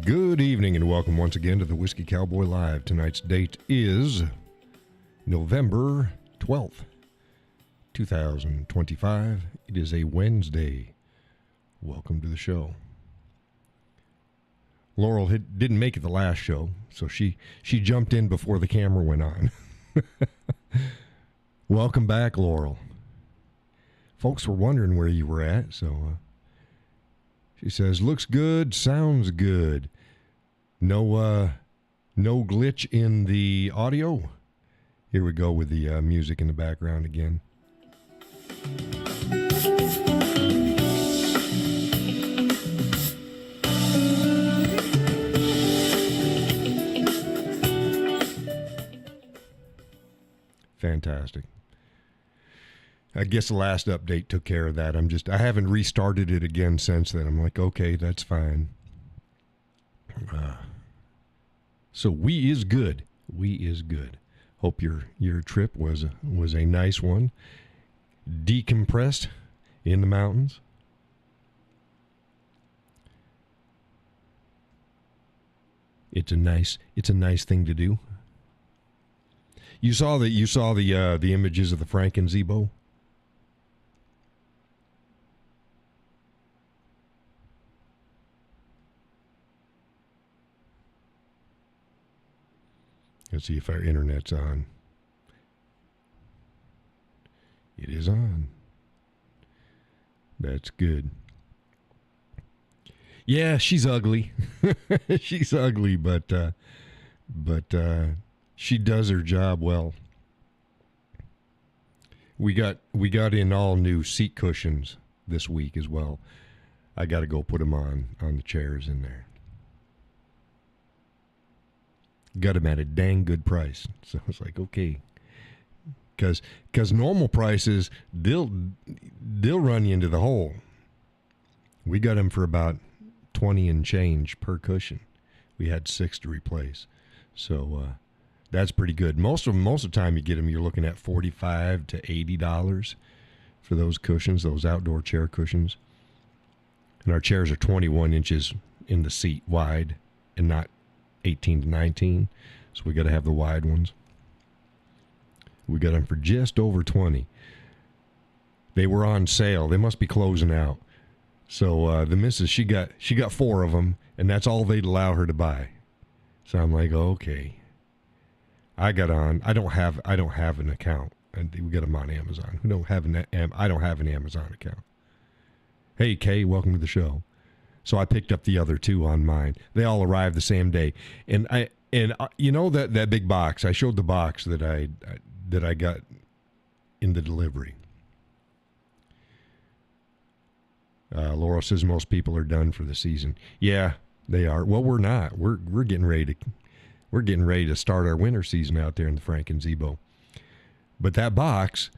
Good evening and welcome once again to the Whiskey Cowboy Live. Tonight's date is November 12th, 2025. It is a Wednesday. Welcome to the show. Laurel didn't make it the last show, so she jumped in before the camera went on. Welcome back, Laurel. Folks were wondering where you were at, so she says, looks good, sounds good. No glitch in the audio. Here we go with the music in the background again. Fantastic. I guess the last update took care of that. I haven't restarted it again since then. I'm like, okay, that's fine. So we is good. We is good. Hope your trip was a nice one. Decompressed in the mountains. It's a nice thing to do. You saw the images of the Franken-Zebo? Let's see if our internet's on. It is on. That's good. Yeah, she's ugly. She's ugly, but she does her job well. We got in all new seat cushions this week as well. I got to go put them on the chairs in there. Got them at a dang good price. So I was like, okay. Because normal prices, they'll run you into the hole. We got them for about 20 and change per cushion. We had 6 to replace. So that's pretty good. Most of the time you get them, you're looking at $45 to $80 for those cushions, those outdoor chair cushions. And our chairs are 21 inches in the seat wide and not 18 to 19. So we got to have the wide ones. We got them for just over 20. They were on sale. They must be closing out. So the missus, she got 4 of them, and that's all they'd allow her to buy. So I'm like, okay. I got on. I don't have an account, and we got them on Amazon. I don't have an Amazon account. Hey Kay, welcome to the show. So I picked up the other 2 on mine. They all arrived the same day, and you know that big box. I showed the box that I got in the delivery. Laura says most people are done for the season. Yeah, they are. Well, we're not. We're getting ready to start our winter season out there in the Franken-Zebo. But that box,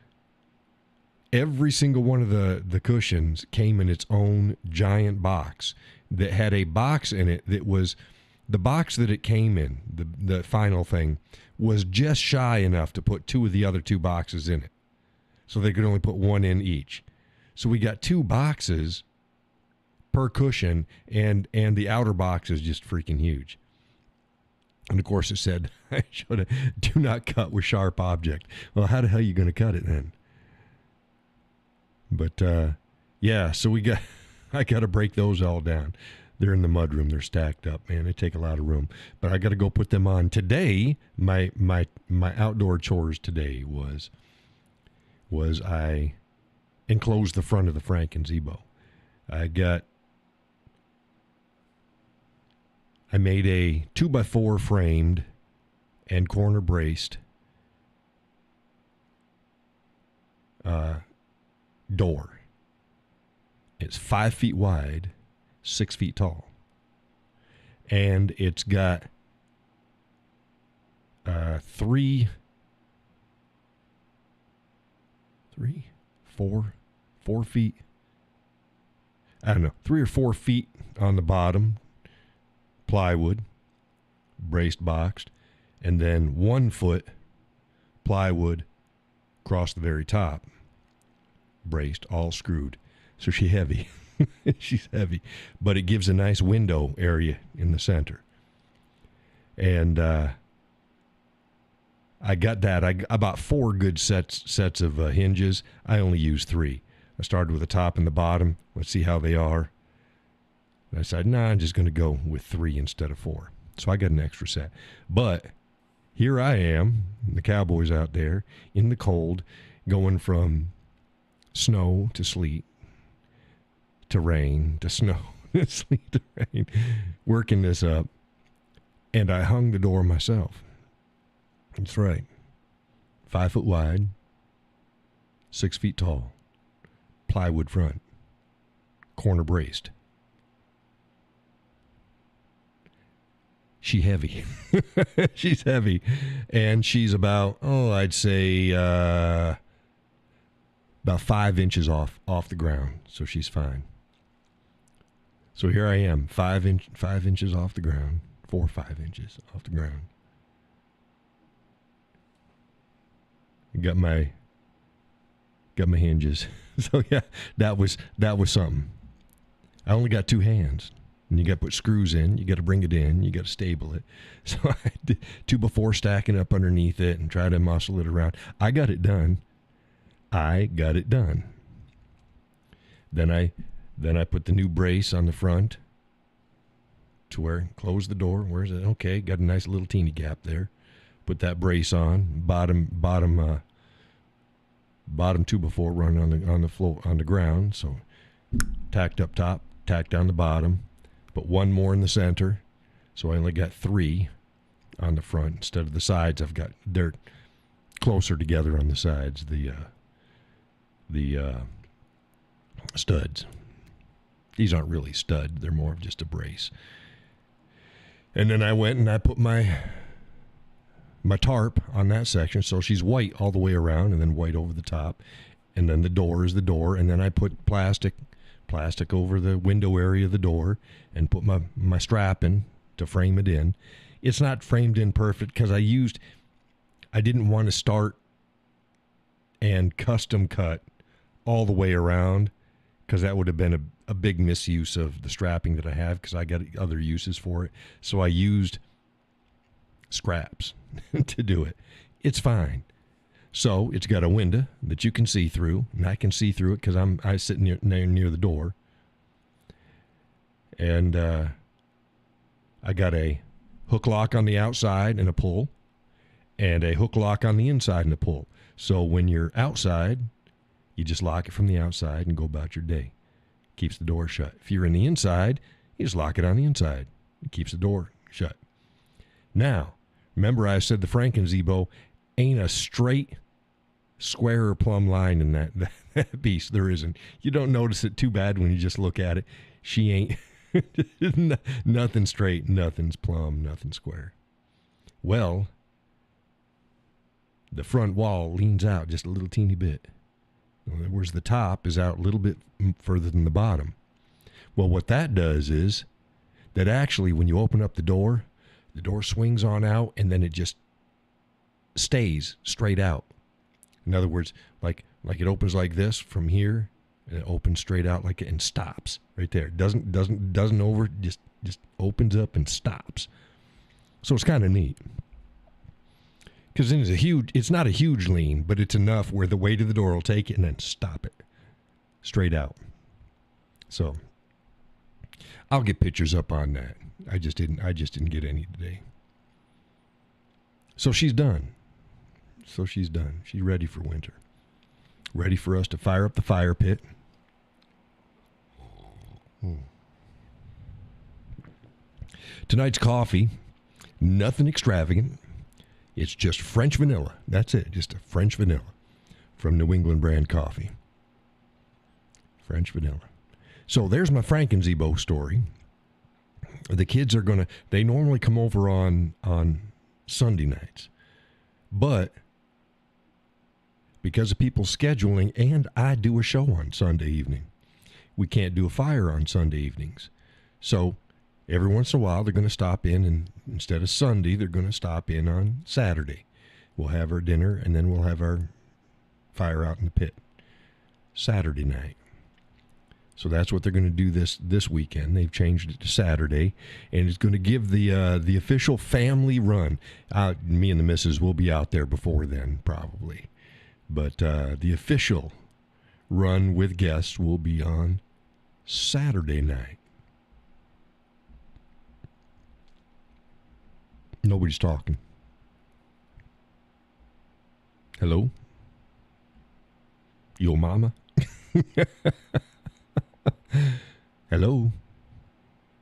every single one of the cushions came in its own giant box that had a box in it that was the box that it came in. The final thing was just shy enough to put 2 of the other 2 boxes in it, so they could only put 1 in each. So we got 2 boxes per cushion, and the outer box is just freaking huge. And of course it said, I showed it, do not cut with sharp object. Well, how the hell are you going to cut it then? But yeah, so I got to break those all down. They're in the mudroom. They're stacked up, man. They take a lot of room. But I got to go put them on. Today, my outdoor chores today was I enclosed the front of the Franken-Zebo. I made a 2x4 framed and corner braced door. It's 5 feet wide, 6 feet tall. And it's got 4 feet. I don't know, 3 or 4 feet on the bottom, plywood, braced boxed, and then 1 foot plywood across the very top, braced, all screwed. So she's heavy. She's heavy, but it gives a nice window area in the center. And I got that. I bought 4 good sets of hinges. I only used 3. I started with the top and the bottom. Let's see how they are. And I said, nah, I'm just going to go with 3 instead of 4. So I got an extra set. But here I am, the Cowboy's out there in the cold, going from snow to sleet to rain to snow to sleet to rain, working this up. And I hung the door myself. That's right. 5 foot wide, 6 feet tall, plywood front, corner braced. She's heavy. She's heavy. And she's about, I'd say about 5 inches off the ground. So she's fine. So here I am, 5 inches off the ground, 4 or 5 inches off the ground. Got my hinges. So yeah, that was something. I only got 2 hands. And you got to put screws in. You got to bring it in. You got to stable it. So I did 2 before stacking up underneath it and try to muscle it around. I got it done. Then I put the new brace on the front to where close the door. Where's it? Okay, got a nice little teeny gap there. Put that brace on. Bottom 2 before running on the floor on the ground. So tacked up top, tacked down the bottom. Put 1 more in the center, so I only got 3 on the front instead of the sides. They're closer together on the sides. The studs. These aren't really stud; they're more of just a brace. And then I went and I put my tarp on that section, so she's white all the way around, and then white over the top, and then the door is the door, and then I put plastic over the window area of the door and put my strap in to frame it in. It's not framed in perfect because I didn't want to start and custom cut all the way around because that would have been a big misuse of the strapping that I have because I got other uses for it. So I used scraps to do it. It's fine. So it's got a window that you can see through, and I can see through it because I sit near the door. And I got a hook lock on the outside and a pull, and a hook lock on the inside and a pull. So when you're outside, you just lock it from the outside and go about your day. Keeps the door shut. If you're in the inside, you just lock it on the inside. It keeps the door shut. Now, remember I said the Franken-Zebo ain't a straight square or plumb line in that beast. There isn't. You don't notice it too bad when you just look at it. She ain't nothing straight, nothing's plumb, nothing square. Well, the front wall leans out just a little teeny bit, whereas the top is out a little bit further than the bottom. Well, what that does is that actually when you open up the door swings on out, and then it just stays straight out. In other words, like it opens like this from here, and it opens straight out like it and stops right there. Doesn't over, just opens up and stops. So it's kind of neat. Because it's not a huge lean, but it's enough where the weight of the door will take it and then stop it straight out. So I'll get pictures up on that. I just didn't get any today. So she's done. She's ready for winter. Ready for us to fire up the fire pit. Tonight's coffee, nothing extravagant. It's just French vanilla. That's it, just a French vanilla from New England brand coffee. French vanilla. So there's my Franken-Zebo story. The kids they normally come over on Sunday nights. But because of people's scheduling, and I do a show on Sunday evening, we can't do a fire on Sunday evenings. So every once in a while, they're going to stop in, and instead of Sunday, they're going to stop in on Saturday. We'll have our dinner, and then we'll have our fire out in the pit Saturday night. So that's what they're going to do this weekend. They've changed it to Saturday, and it's going to give the official family run. Me and the missus will be out there before then, probably. But the official run with guests will be on Saturday night. Nobody's talking. Hello? Yo mama? Hello?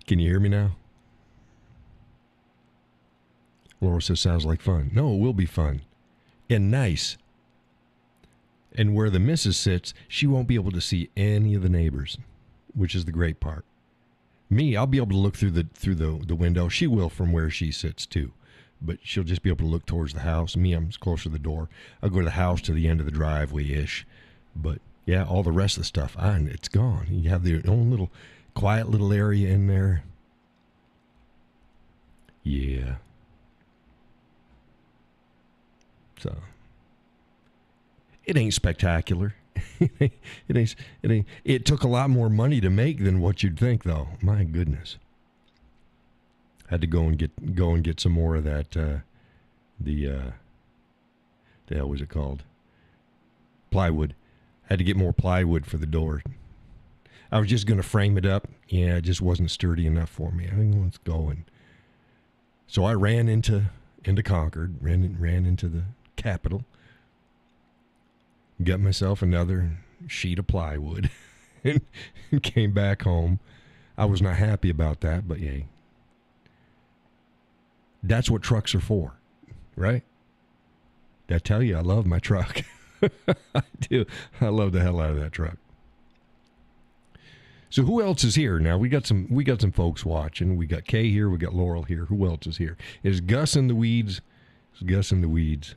Can you hear me now? Laura says, sounds like fun. No, it will be fun. And nice. And where the missus sits, she won't be able to see any of the neighbors, which is the great part. Me, I'll be able to look through the window. She will from where she sits too. But she'll just be able to look towards the house. Me, I'm closer to the door. I'll go to the house to the end of the driveway-ish. But, yeah, all the rest of the stuff, it's gone. You have your own little quiet little area in there. Yeah. So, it ain't spectacular. It ain't. It took a lot more money to make than what you'd think, though. My goodness. Had to go and get some more of that. The hell was it called? Plywood. Had to get more plywood for the door. I was just going to frame it up. Yeah, it just wasn't sturdy enough for me. I think let's go. And so I ran into Concord, ran into the Capitol, got myself another sheet of plywood, and came back home. I was not happy about that, but yay. That's what trucks are for, right? Did I tell you I love my truck? I do. I love the hell out of that truck. So who else is here now? We got some folks watching. We got Kay here. We got Laurel here. Who else is here? Is Gus in the weeds? Is Gus in the weeds?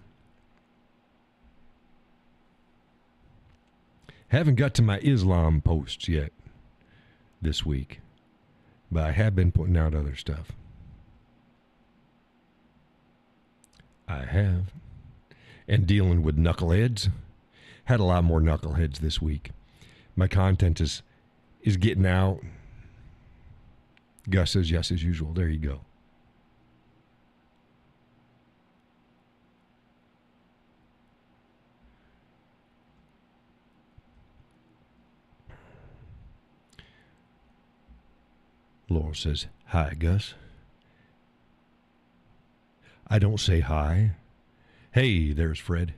Haven't got to my Islam posts yet this week, but I have been putting out other stuff. I have. And dealing with knuckleheads. Had a lot more knuckleheads this week. My content is getting out. Gus says yes as usual. There you go. Laura says, hi, Gus. I don't say hi. Hey, there's Fred.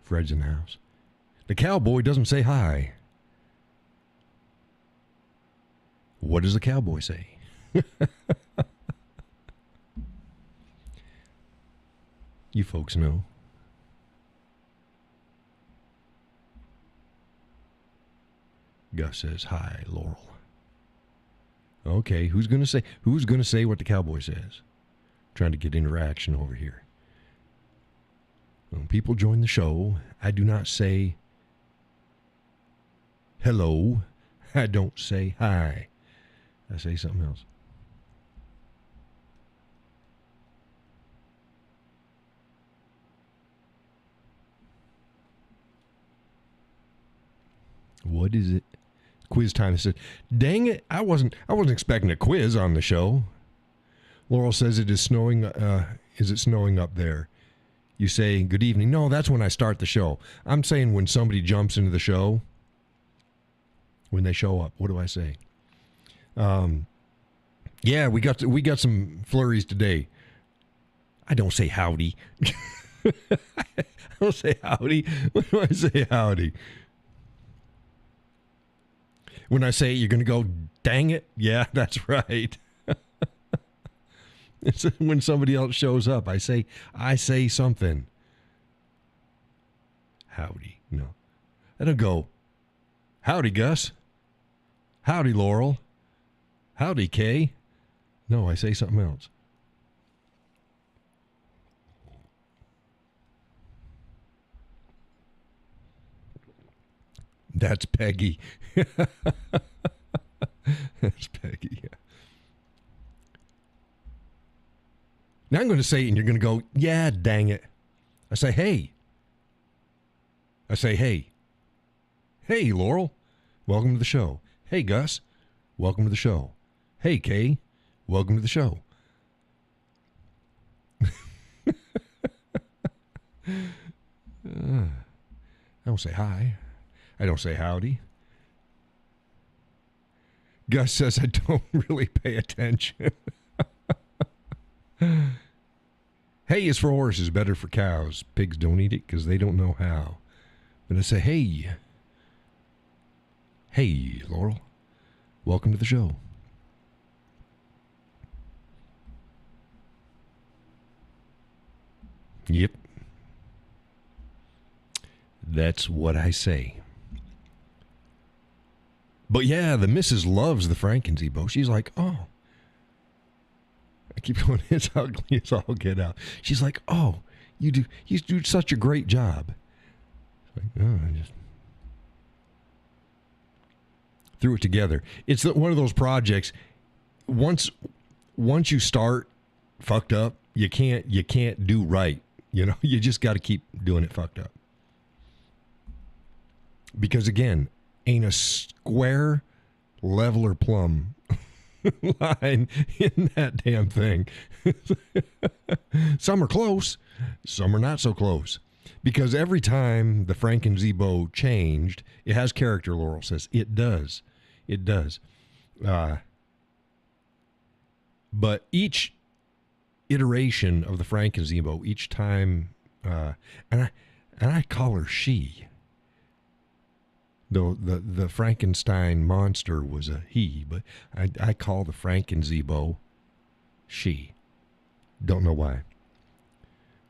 Fred's in the house. The cowboy doesn't say hi. What does the cowboy say? You folks know. Gus says, hi, Laurel. Okay, who's gonna say what the cowboy says? Trying to get interaction over here. When people join the show, I do not say hello. I don't say hi. I say something else. What is it? Quiz time. I said, dang it, I wasn't expecting a quiz on the show. Laurel says it is snowing. Is it snowing up there? You say, good evening. No, that's when I start the show. I'm saying when somebody jumps into the show, when they show up. What do I say? Yeah, we got some flurries today. I don't say howdy. I don't say howdy. When do I say howdy? When I say it, you're going to go, dang it. Yeah, that's right. It's when somebody else shows up. I say something. Howdy. No. I don't go, howdy, Gus. Howdy, Laurel. Howdy, Kay. No, I say something else. That's Peggy. That's Peggy, yeah. Now I'm going to say it, and you're going to go, yeah, dang it. I say, hey. Hey, Laurel. welcome to the show. Hey, Gus, welcome to the show. Hey, Kay, welcome to the show. I don't say hi. I don't say howdy. Gus says I don't really pay attention. Hay is for horses, better for cows. Pigs don't eat it because they don't know how. But I say, hey. Hey, Laurel. Welcome to the show. Yep. That's what I say. But yeah, the missus loves the Franken-Zebo. She's like, oh. I keep going, it's ugly as all get out. She's like, oh, you do such a great job. It's like, oh, I just threw it together. It's one of those projects. Once you start fucked up, you can't do right. You know, you just got to keep doing it fucked up. Because again, ain't a square, level, or plumb line in that damn thing. Some are close, some are not so close. Because every time the Franken-Zebo changed, it has character, Laurel says. It does. It does. But each iteration of the Franken-Zebo, each time, and I call her she. Though the Frankenstein monster was a he, but I call the Franken-Zebo she. Don't know why.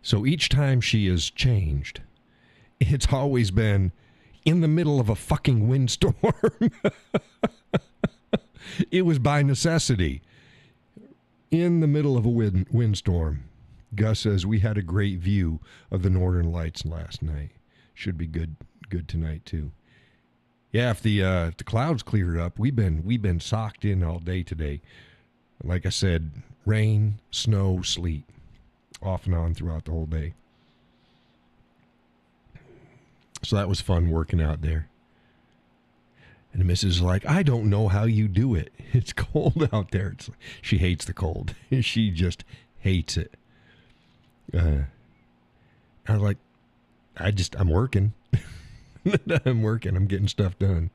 So each time she has changed, it's always been in the middle of a fucking windstorm. It was by necessity. In the middle of a windstorm. Gus says, we had a great view of the Northern Lights last night. Should be good tonight, too. Yeah, if the clouds cleared up, we've been socked in all day today. Like I said, rain, snow, sleet, off and on throughout the whole day. So that was fun working out there. And the missus is like, I don't know how you do it. It's cold out there. She hates the cold. She just hates it. I was like, I'm working. I'm working. I'm getting stuff done.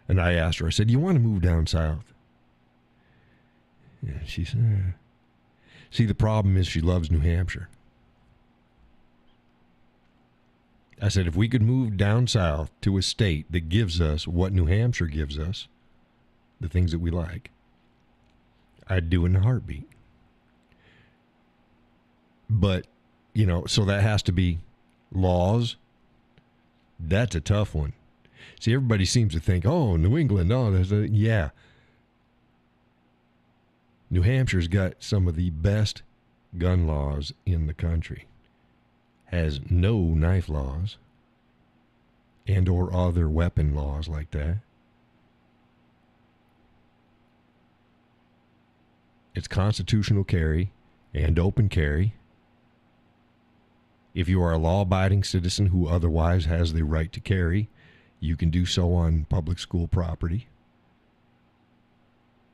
And I asked her, I said, you want to move down south? Yeah, she said, See, the problem is she loves New Hampshire. I said, if we could move down south to a state that gives us what New Hampshire gives us, the things that we like, I'd do it in a heartbeat. But, so that has to be laws. That's a tough one. See, everybody seems to think, oh, New England, yeah. New Hampshire's got some of the best gun laws in the country. Has no knife laws and or other weapon laws like that. It's constitutional carry and open carry. If you are a law-abiding citizen who otherwise has the right to carry, you can do so on public school property.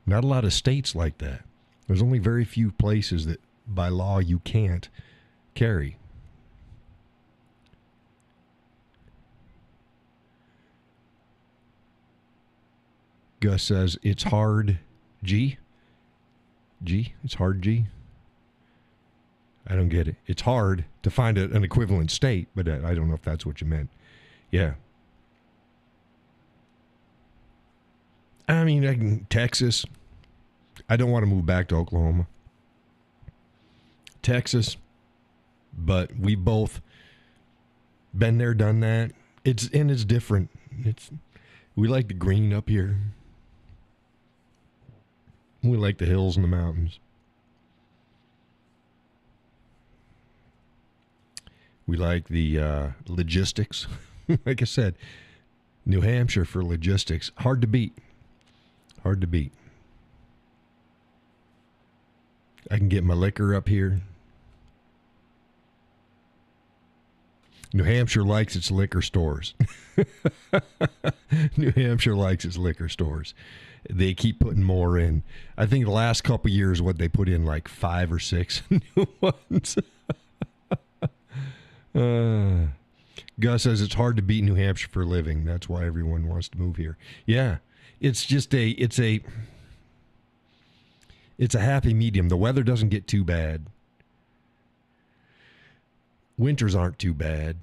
Not a lot of states like that. There's only very few places that by law you can't carry. Gus says, it's hard, G? G? It's hard, G? I don't get it. It's hard to find an equivalent state, but I don't know if that's what you meant. Yeah. I mean, Texas. I don't want to move back to Oklahoma. Texas. But we've both been there, done that. It's different. We like the green up here. We like the hills and the mountains. We like the logistics. Like I said, New Hampshire for logistics. Hard to beat. Hard to beat. I can get my liquor up here. New Hampshire likes its liquor stores. New Hampshire likes its liquor stores. They keep putting more in. I think the last couple of years, what they put in, like 5 or 6 new ones. Gus says it's hard to beat New Hampshire for a living. That's why everyone wants to move here. Yeah, it's just it's a happy medium. The weather doesn't get too bad. Winters aren't too bad.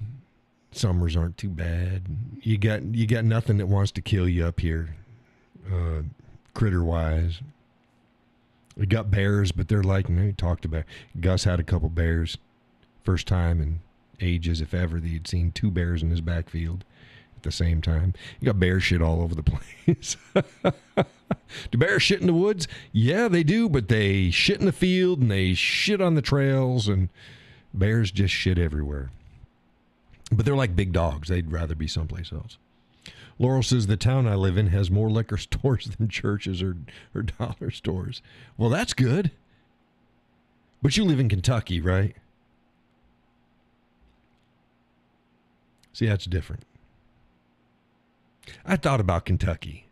Summers aren't too bad. You got nothing that wants to kill you up here, critter wise. We got bears, but they're like, we talked about. Gus had a couple bears, first time in ages, if ever, that he'd seen 2 bears in his backfield at the same time. You got bear shit all over the place. Do bears shit in the woods? Yeah, they do, but they shit in the field and they shit on the trails, and bears just shit everywhere. But they're like big dogs. They'd rather be someplace else. Laurel says the town I live in has more liquor stores than churches or dollar stores. Well, that's good. But you live in Kentucky, right? See, that's different. I thought about Kentucky.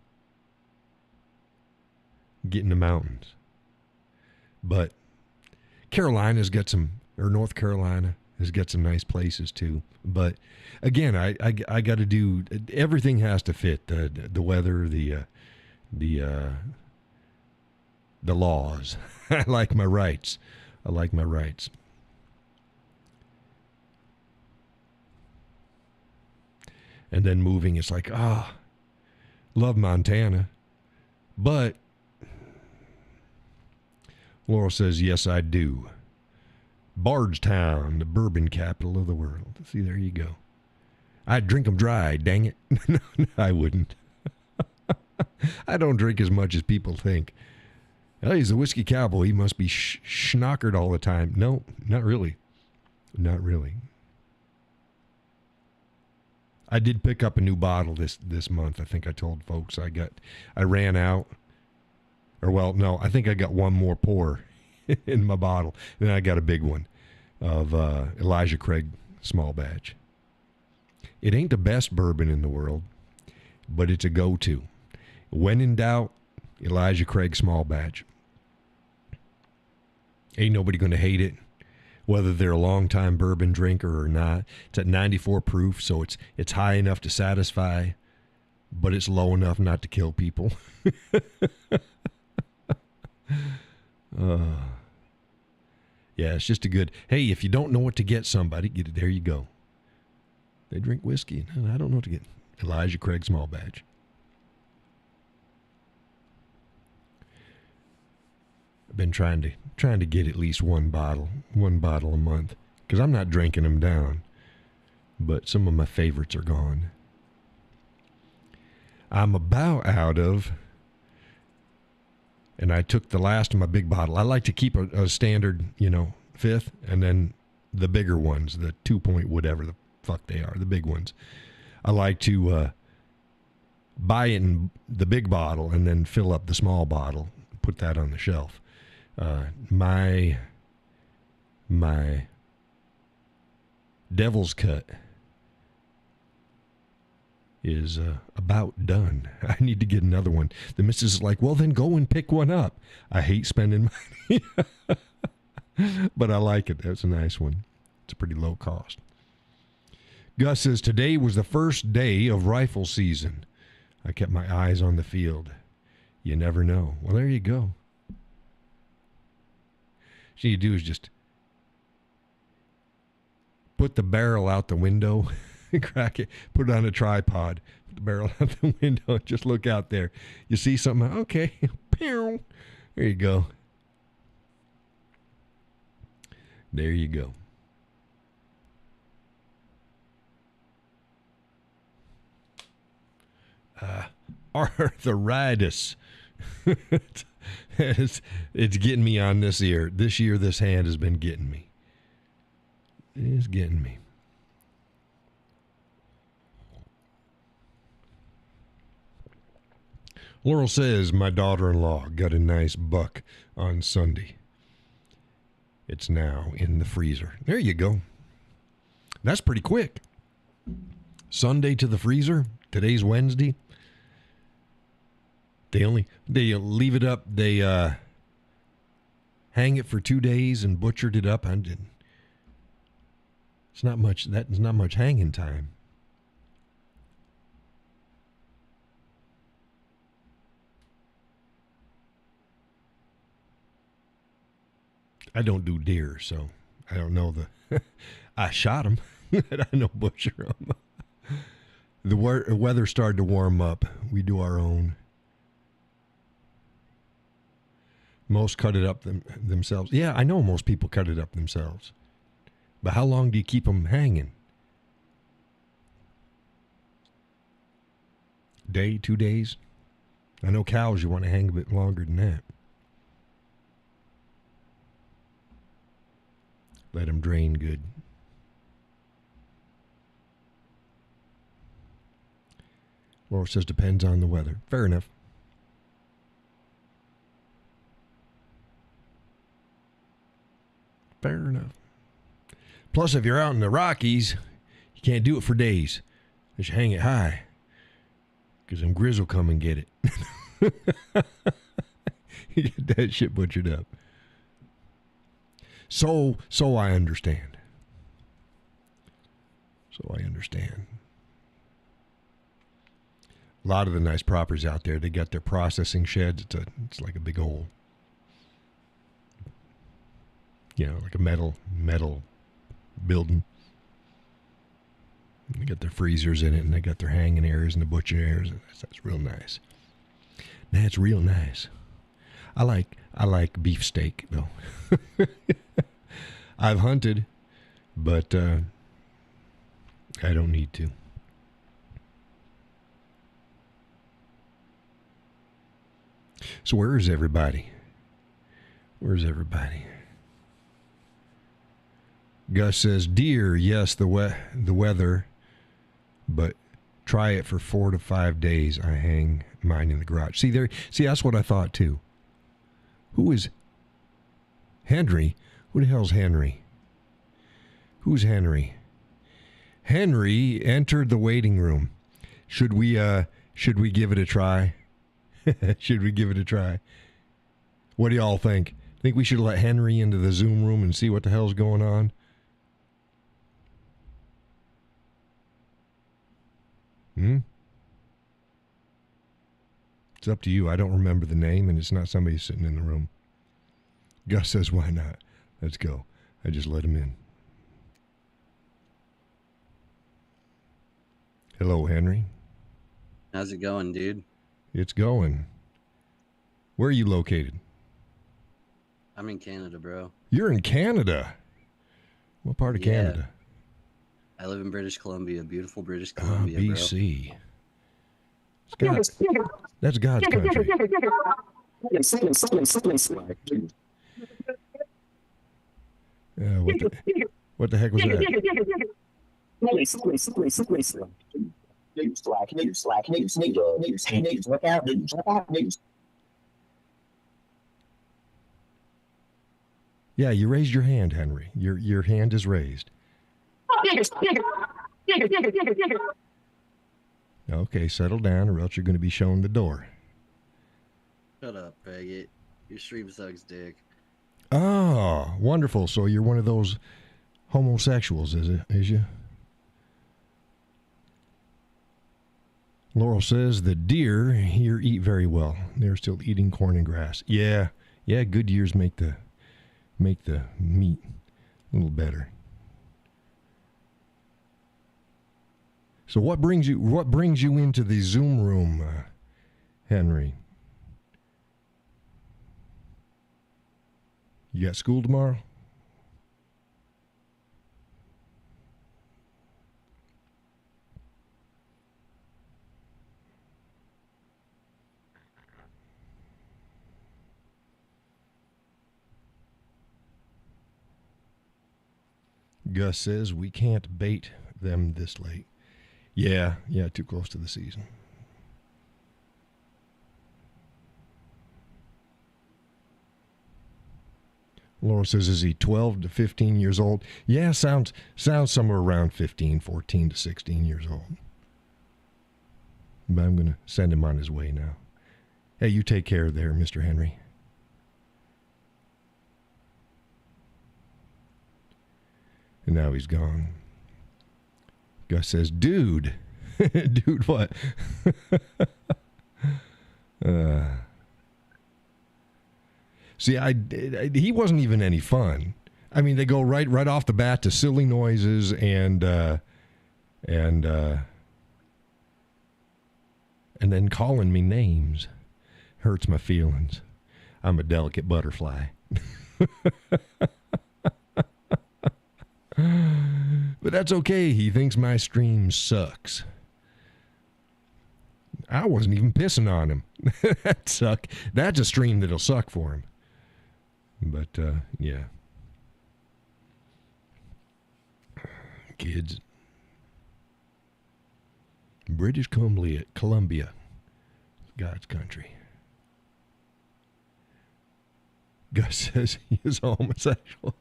Get in the mountains. But Carolina's got some, or North Carolina has got some nice places too. But again, I got to do, everything has to fit. The weather, the laws. I like my rights. And then moving, it's like, love Montana. But Laurel says, yes, I do. Bardstown, the bourbon capital of the world. See, there you go. I'd drink them dry, dang it. No, I wouldn't. I don't drink as much as people think. Oh, he's a whiskey cowboy. He must be schnockered all the time. No, not really. Not really. I did pick up a new bottle this month. I think I told folks I ran out. Or, well, no, I think I got one more pour in my bottle. And then I got a big one of Elijah Craig small batch. It ain't the best bourbon in the world, but it's a go-to. When in doubt, Elijah Craig small batch. Ain't nobody going to hate it, whether they're a long-time bourbon drinker or not. It's at 94 proof, so it's high enough to satisfy, but it's low enough not to kill people. Yeah, it's just a good, hey, if you don't know what to get somebody, get it, there you go. They drink whiskey. I don't know what to get. Elijah Craig small batch. I've been trying to get at least one bottle a month, because I'm not drinking them down, but some of my favorites are gone. I'm about out of, and I took the last of my big bottle. I like to keep a standard, fifth, and then the bigger ones, the 2 point whatever the fuck they are, the big ones. I like to buy it in the big bottle and then fill up the small bottle, put that on the shelf. My Devil's Cut is about done. I need to get another one. The missus is like, well, then go and pick one up. I hate spending money, but I like it. That's a nice one. It's a pretty low cost. Gus says, today was the first day of rifle season. I kept my eyes on the field. You never know. Well, there you go. All you do is just put the barrel out the window, crack it, put it on a tripod, put the barrel out the window, just look out there. You see something, okay, there you go. There you go. Arthritis. It's getting me on this ear. This year, this hand has been getting me. It is getting me. Laurel says, my daughter-in-law got a nice buck on Sunday. It's now in the freezer. There you go. That's pretty quick. Sunday to the freezer. Today's Wednesday. They leave it up. They hang it for 2 days and butchered it up. It's not much. That's not much hanging time. I don't do deer, so I don't know the. I shot them. I don't butcher them. The weather started to warm up. We do our own. Most cut it up themselves. Yeah, I know most people cut it up themselves. But how long do you keep them hanging? Day, 2 days? I know cows you want to hang a bit longer than that. Let them drain good. Laura says depends on the weather. Fair enough. Fair enough. Plus, if you're out in the Rockies, you can't do it for days. You should hang it high. Because them grizz will come and get it. You get that shit butchered up. So I understand. So I understand. A lot of the nice properties out there, they got their processing sheds. It's like a big old, like a metal building. They got their freezers in it, and they got their hanging areas and the butcher areas. That's real nice. That's real nice. I like beefsteak though. I've hunted, but I don't need to. So where is everybody? Where's everybody? Gus says, deer, yes, the weather, but try it for 4 to 5 days. I hang mine in the garage. See, that's what I thought too. Who is Henry? Who the hell's Henry? Who's Henry? Henry entered the waiting room. Should we give it a try? Should we give it a try? What do y'all think? Think we should let Henry into the Zoom room and see what the hell's going on? It's up to you. I don't remember the name, and it's not somebody sitting in the room. Gus says, why not? Let's go. I just let him in. Hello, Henry. How's it going, dude? It's going. Where are you located? I'm in Canada, bro. You're in Canada? What part of Canada? I live in British Columbia, beautiful British Columbia, BC. Bro. That's God's country. What the heck was that? Yeah, you raised your hand, Henry. Your hand is raised. Okay, settle down or else you're going to be shown the door. Shut up, faggot. Your stream sucks dick. Oh, wonderful. So you're one of those homosexuals, is you? Laurel says the deer here eat very well. They're still eating corn and grass. Yeah, good years make the meat a little better. So what brings you into the Zoom room, Henry? You got school tomorrow? Gus says we can't bait them this late. Yeah, too close to the season. Laura says, is he 12 to 15 years old? Yeah, sounds somewhere around 15, 14 to 16 years old. But I'm going to send him on his way now. Hey, you take care there, Mr. Henry. And now he's gone. Gus says, dude. Dude, what? See, he wasn't even any fun. I mean, they go right off the bat to silly noises and then calling me names. Hurts my feelings. I'm a delicate butterfly. But that's okay. He thinks my stream sucks. I wasn't even pissing on him. That suck. That's a stream that'll suck for him. But, yeah. Kids. British Columbia. God's country. Gus says he is homosexual.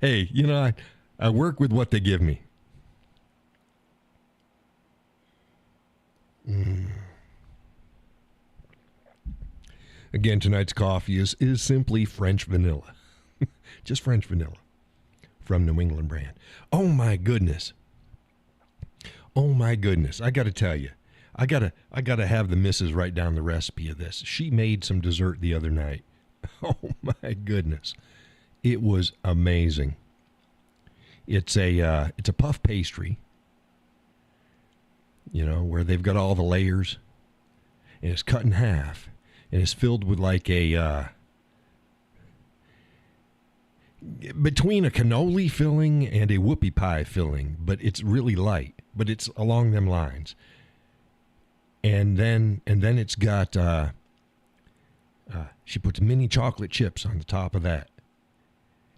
Hey, you know, I work with what they give me. Again, tonight's coffee is simply French vanilla. Just French vanilla from New England brand. Oh, my goodness. Oh, my goodness. I got to tell you, I gotta have the missus write down the recipe of this. She made some dessert the other night. Oh, my goodness. It was amazing. It's a puff pastry, you know, where they've got all the layers, and it's cut in half, and it's filled with like a between a cannoli filling and a whoopie pie filling, but it's really light, but it's along them lines. And then it's got she puts mini chocolate chips on the top of that.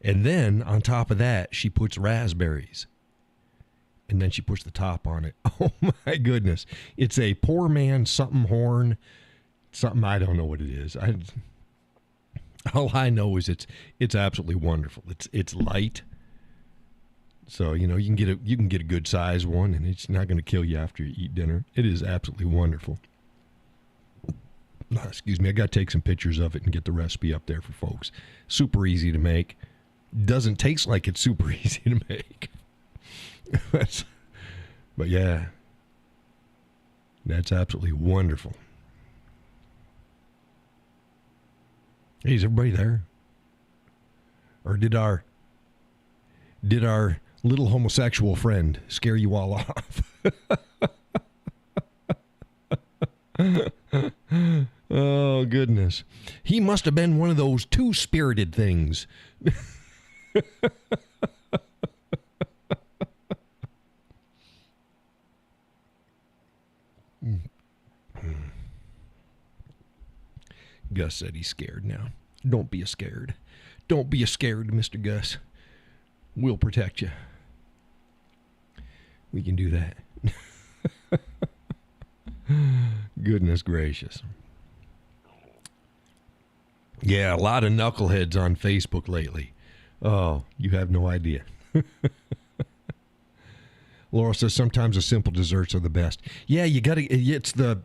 And then on top of that, she puts raspberries. And then she puts the top on it. Oh, my goodness. It's a poor man something horn. Something, I don't know what it is. All I know is it's absolutely wonderful. It's light. So, you know, you can get a good size one, and it's not going to kill you after you eat dinner. It is absolutely wonderful. Excuse me, I got to take some pictures of it and get the recipe up there for folks. Super easy to make. Doesn't taste like it's super easy to make. But yeah, that's absolutely wonderful. Hey, is everybody there? Or did our little homosexual friend scare you all off? Oh, goodness. He must have been one of those two-spirited things. Gus said he's scared now. Don't be scared. Don't be scared, Mr. Gus. We'll protect you. We can do that. Goodness gracious. Yeah, a lot of knuckleheads on Facebook lately. Oh, you have no idea. Laura says sometimes the simple desserts are the best. Yeah, you got to. It's the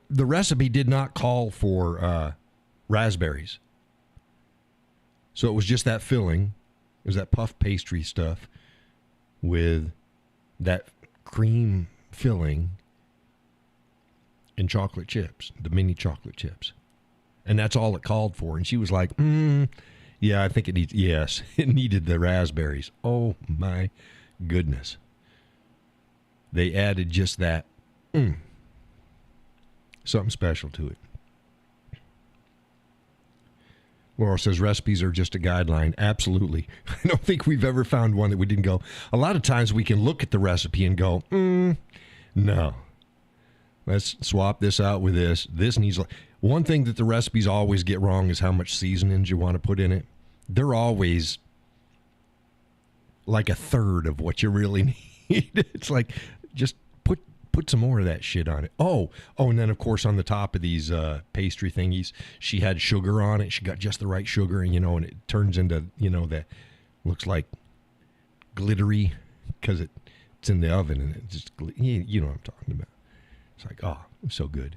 recipe did not call for raspberries, so it was just that filling. It was that puff pastry stuff with that cream filling and chocolate chips, the mini chocolate chips, and that's all it called for. And she was like, "Yeah, I think it needs. Yes, it needed the raspberries. Oh my goodness." They added just that. Something special to it. Laura says recipes are just a guideline. Absolutely. I don't think we've ever found one that we didn't go. A lot of times we can look at the recipe and go, no. Let's swap this out with this. This needs... One thing that the recipes always get wrong is how much seasonings you want to put in it. They're always like a third of what you really need. It's like, just put some more of that shit on it. Oh, and then of course on the top of these pastry thingies, she had sugar on it. She got just the right sugar, and and it turns into that looks like glittery because it's in the oven and it just you know what I'm talking about. It's like so good.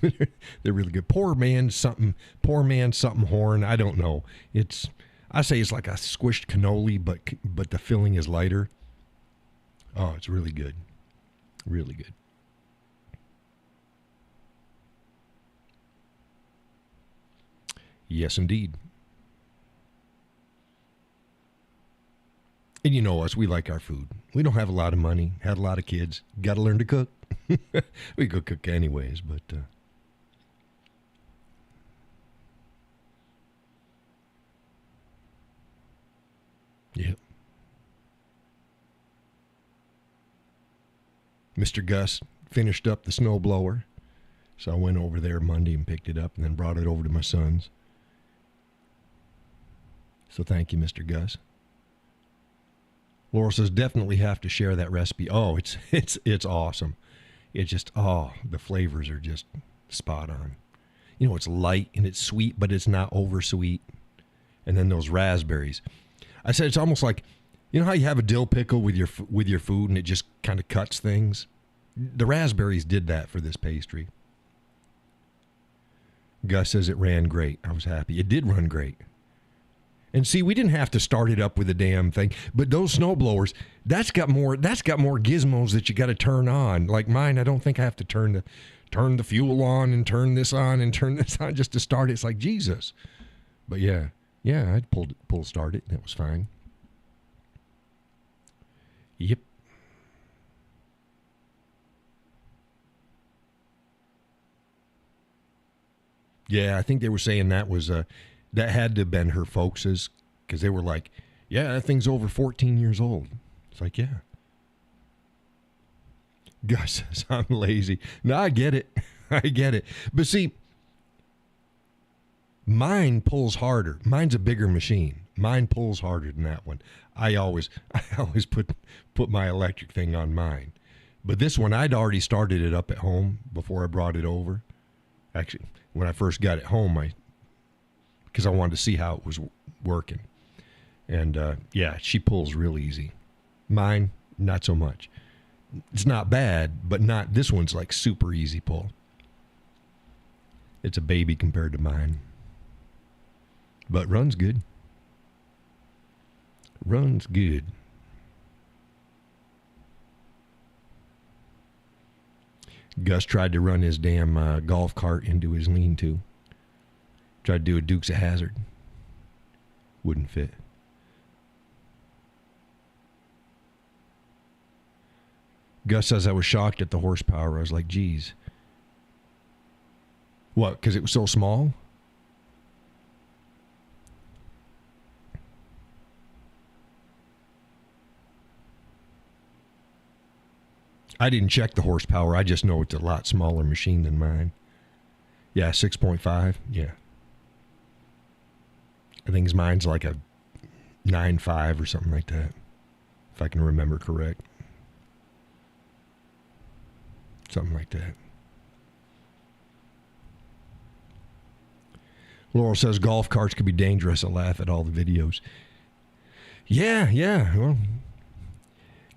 They're really good. Poor man something horn. I don't know. I say it's like a squished cannoli, but the filling is lighter. Oh, it's really good. Really good. Yes, indeed. And you know us, we like our food. We don't have a lot of money, had a lot of kids. Got to learn to cook. We go cook anyways, but... Yep. Mr. Gus finished up the snowblower, so I went over there Monday and picked it up and then brought it over to my sons. So thank you, Mr. Gus. Laura says definitely have to share that recipe. Oh, it's awesome. It just the flavors are just spot on. It's light and it's sweet, but it's not over sweet. And then those raspberries. I said it's almost like, how you have a dill pickle with your food and it just kind of cuts things? The raspberries did that for this pastry. Gus says it ran great. I was happy. It did run great. And see, we didn't have to start it up with a damn thing. But those snow blowers, that's got more gizmos that you got to turn on. Like mine, I don't think I have to turn the fuel on and turn this on and turn this on just to start it. It's like Jesus. But yeah, I pull start it. That was fine. Yep. Yeah, I think they were saying that was that had to have been her folks's, because they were like, yeah, that thing's over 14 years old. It's like, yeah. Gus says I'm lazy. No, I get it. I get it. But see, mine pulls harder. Mine's a bigger machine. Mine pulls harder than that one. I always put my electric thing on mine. But this one, I'd already started it up at home before I brought it over. Actually, when I first got it home, because I wanted to see how it was working. And yeah, she pulls real easy. Mine, not so much. It's not bad, but this one's like super easy pull. It's a baby compared to mine. But runs good. Runs good. Gus tried to run his damn golf cart into his lean-to. Tried to do a Dukes of Hazzard. Wouldn't fit. Gus says I was shocked at the horsepower. I was like, geez. What, because it was so small? I didn't check the horsepower. I just know it's a lot smaller machine than mine. Yeah, 6.5. Yeah. I think mine's like a 9.5 or something like that, if I can remember correct. Something like that. Laurel says golf carts could be dangerous. I laugh at all the videos. Yeah. Well,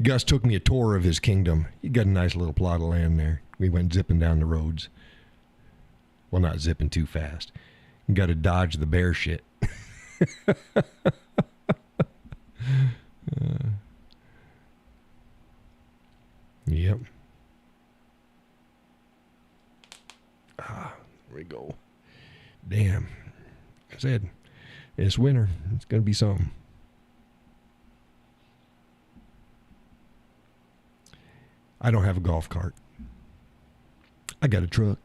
Gus took me a tour of his kingdom. He got a nice little plot of land there. We went zipping down the roads. Well, not zipping too fast. Got to dodge the bear shit. Yep. There we go. Damn. I said, it's winter. It's going to be something. I don't have a golf cart. I got a truck.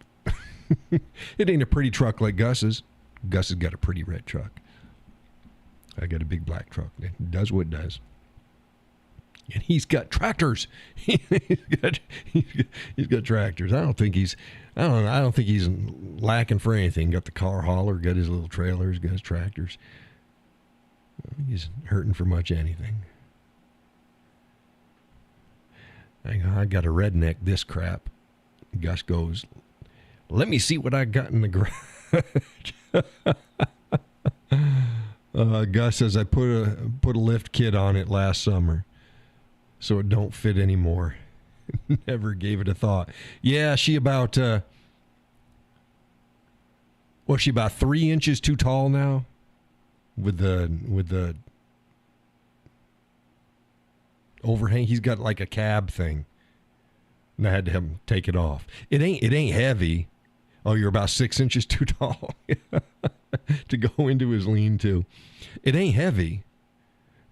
It ain't a pretty truck like Gus's. Gus has got a pretty red truck. I got a big black truck. It does what it does. And he's got tractors. he's got tractors. I don't think he's lacking for anything. Got the car hauler, got his little trailers, got his tractors. I don't think he's hurting for much anything. Hang on, I got to redneck this crap. Gus goes, let me see what I got in the garage. Gus says I put a lift kit on it last summer, so it don't fit anymore. Never gave it a thought. Yeah, she about she about 3 inches too tall now, with the overhang. He's got like a cab thing, and I had to have him take it off. It ain't heavy. Oh, you're about 6 inches too tall to go into his lean-to. It ain't heavy,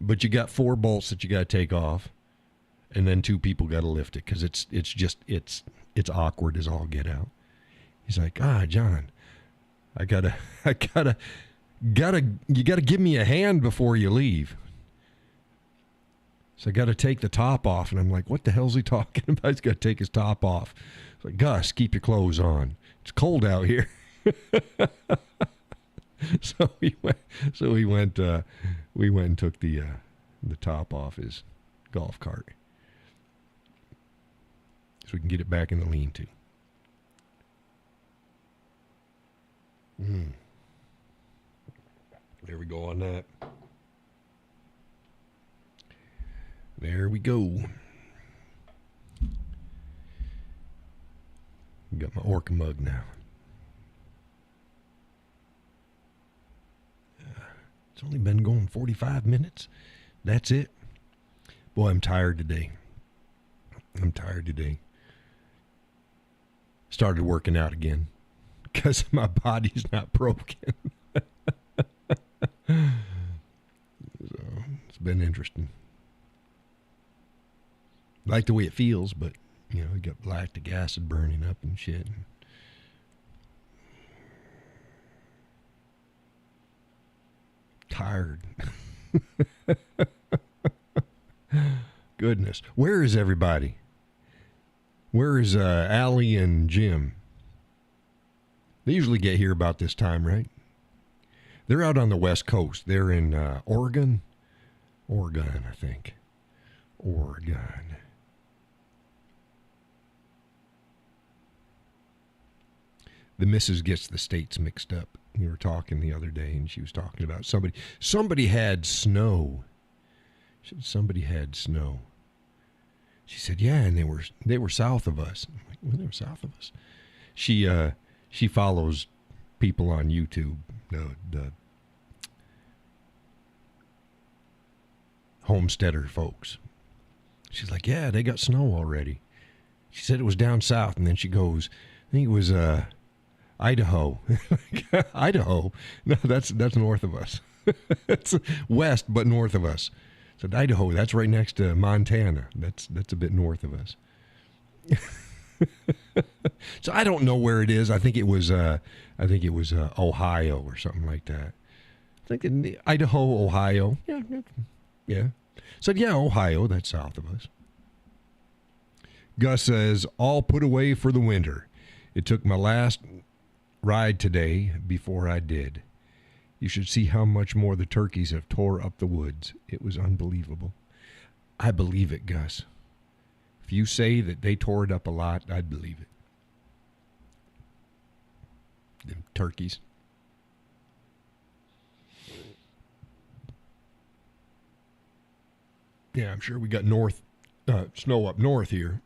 but you got 4 bolts that you got to take off, and then 2 people got to lift it because it's awkward as all get out. He's like, John, you gotta give me a hand before you leave. So I got to take the top off, and I'm like, what the hell's he talking about? He's got to take his top off. It's like, Gus, keep your clothes on. It's cold out here. So we went and took the top off his golf cart so we can get it back in the lean-to. There we go on that. There we go. Got my Orca mug now. It's only been going 45 minutes. That's it. Boy, I'm tired today. Started working out again because my body's not broken. So it's been interesting. Like the way it feels, but you got lactic acid burning up and shit. Tired. Goodness. Where is everybody? Where is Allie and Jim? They usually get here about this time, right? They're out on the West Coast. They're in Oregon, I think. Oregon. The missus gets the states mixed up. We were talking the other day, and she was talking about somebody had snow. She said somebody had snow. She said, yeah, and they were south of us. I'm like, well, they were south of us. She follows people on YouTube, the homesteader folks. She's like, yeah, they got snow already. She said it was down south, and then she goes, I think it was Idaho. Idaho? No, that's north of us. It's west, but north of us. So Idaho, that's right next to Montana. That's a bit north of us. So I don't know where it is. I think it was Ohio or something like that. I think in Idaho, Ohio. Yeah. Said, yeah, Ohio, that's south of us. Gus says, all put away for the winter. It took my last ride today before I did. You should see how much more the turkeys have tore up the woods. It was unbelievable. I believe it, Gus. If you say that they tore it up a lot, I'd believe it. Them turkeys. Yeah, I'm sure we got snow up north here.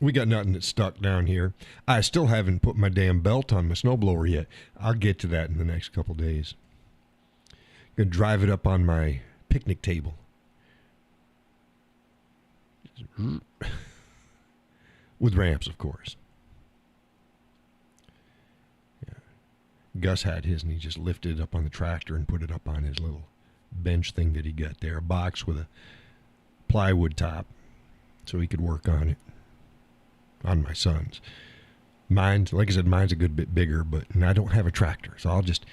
We got nothing that's stuck down here. I still haven't put my damn belt on my snowblower yet. I'll get to that in the next couple days. Gonna drive it up on my picnic table. With ramps, of course. Yeah. Gus had his, and he just lifted it up on the tractor and put it up on his little bench thing that he got there. A box with a plywood top so he could work on it. On my son's. Mine's, like I said, mine's a good bit bigger, and I don't have a tractor, so I'll just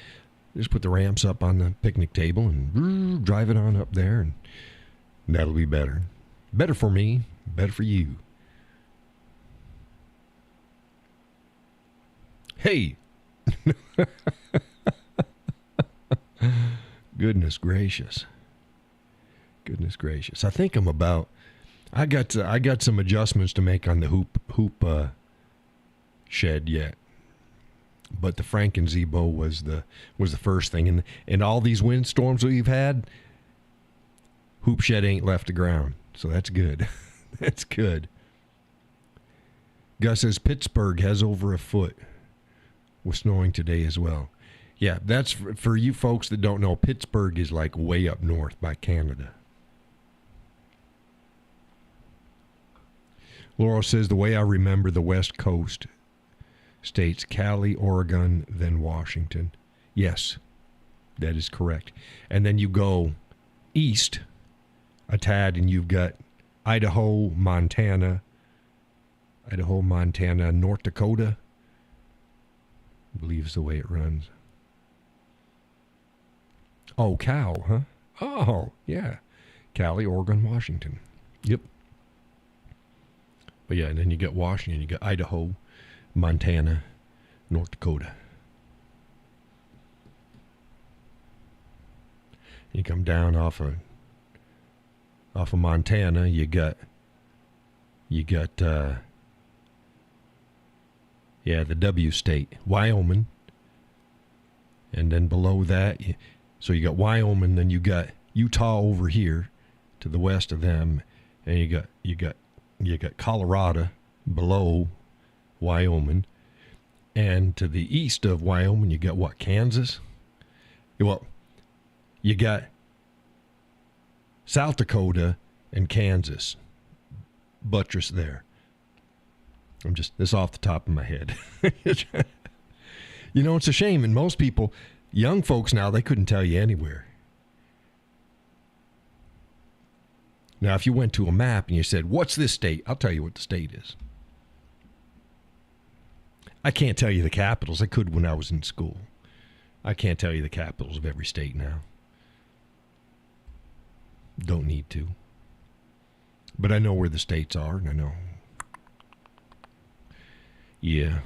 put the ramps up on the picnic table and drive it on up there, and that'll be better. Better for me, better for you. Hey! Goodness gracious. I think I'm about I got some adjustments to make on the hoop shed yet. But the Franken Zebo was the first thing, and all these windstorms that we've had, hoop shed ain't left the ground, so that's good. That's good. Gus says Pittsburgh has over a foot with snowing today as well. Yeah, that's for you folks that don't know. Pittsburgh is like way up north by Canada. Laurel says the way I remember the West Coast states Cali, Oregon, then Washington. Yes, that is correct. And then you go east a tad and you've got Idaho, Montana, North Dakota, I believe is the way it runs. Oh, Cal, huh? Oh, yeah. Cali, Oregon, Washington. Yep. But yeah, and then you got Washington, you got Idaho, Montana, North Dakota. You come down off of Montana, you got the W state, Wyoming, and then below that, so you got Wyoming, then you got Utah over here to the west of them, and you got Colorado below Wyoming, and to the east of Wyoming you got what, Kansas? Well, you got South Dakota and Kansas buttress there. This off the top of my head. You know, it's a shame, and most people, young folks now, they couldn't tell you anywhere. Now, if you went to a map and you said, what's this state? I'll tell you what the state is. I can't tell you the capitals. I could when I was in school. I can't tell you the capitals of every state now. Don't need to. But I know where the states are, and I know. Yeah.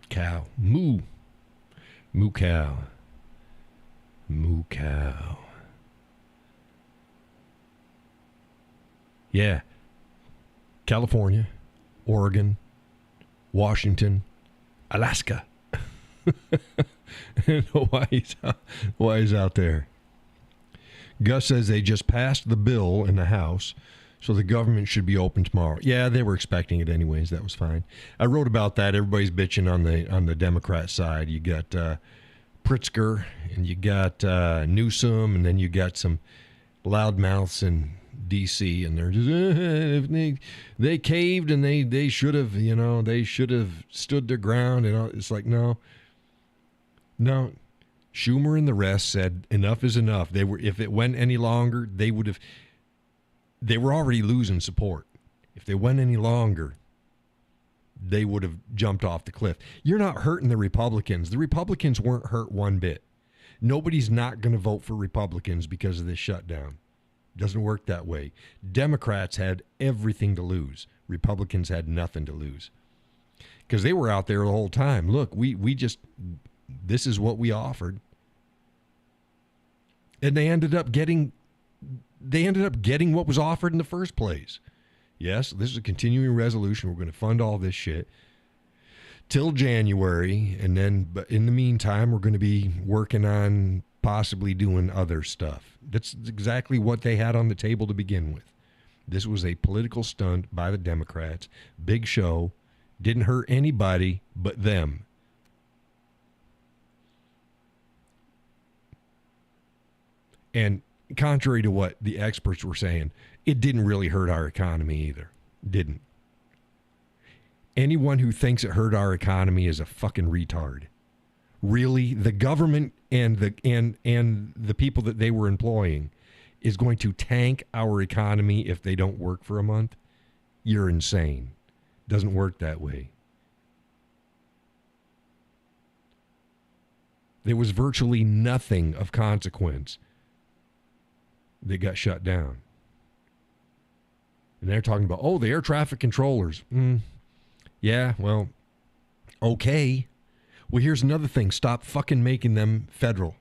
Cow. Moo. Moo cow. Moo cow. Yeah. California, Oregon, Washington, Alaska. And Hawaii's out there. Gus says they just passed the bill in the House, so the government should be open tomorrow. Yeah, they were expecting it anyways. That was fine. I wrote about that. Everybody's bitching on the Democrat side. You got Pritzker, and you got Newsom, and then you got some loudmouths in D.C., and they're just they caved, and they should have, they should have stood their ground, and it's like no. Schumer and the rest said enough is enough. If it went any longer, they were already losing support. If they went any longer, they would have jumped off the cliff. You're not hurting the Republicans. The Republicans weren't hurt one bit. Nobody's not going to vote for Republicans because of this shutdown. Doesn't work that way. Democrats had everything to lose. Republicans had nothing to lose. Because they were out there the whole time. Look, this is what we offered. And they ended up getting what was offered in the first place. Yes, this is a continuing resolution. We're going to fund all this shit till January, and then but in the meantime, we're going to be working on possibly doing other stuff. That's exactly what they had on the table to begin with. This was a political stunt by the Democrats. Big show. Didn't hurt anybody but them. And contrary to what the experts were saying, it didn't really hurt our economy either. Didn't. Anyone who thinks it hurt our economy is a fucking retard. Really, the government and the people that they were employing is going to tank our economy if they don't work for a month? You're insane. Doesn't work that way. There was virtually nothing of consequence that got shut down. And they're talking about, the air traffic controllers. Yeah, well, okay. Well, here's another thing. Stop fucking making them federal.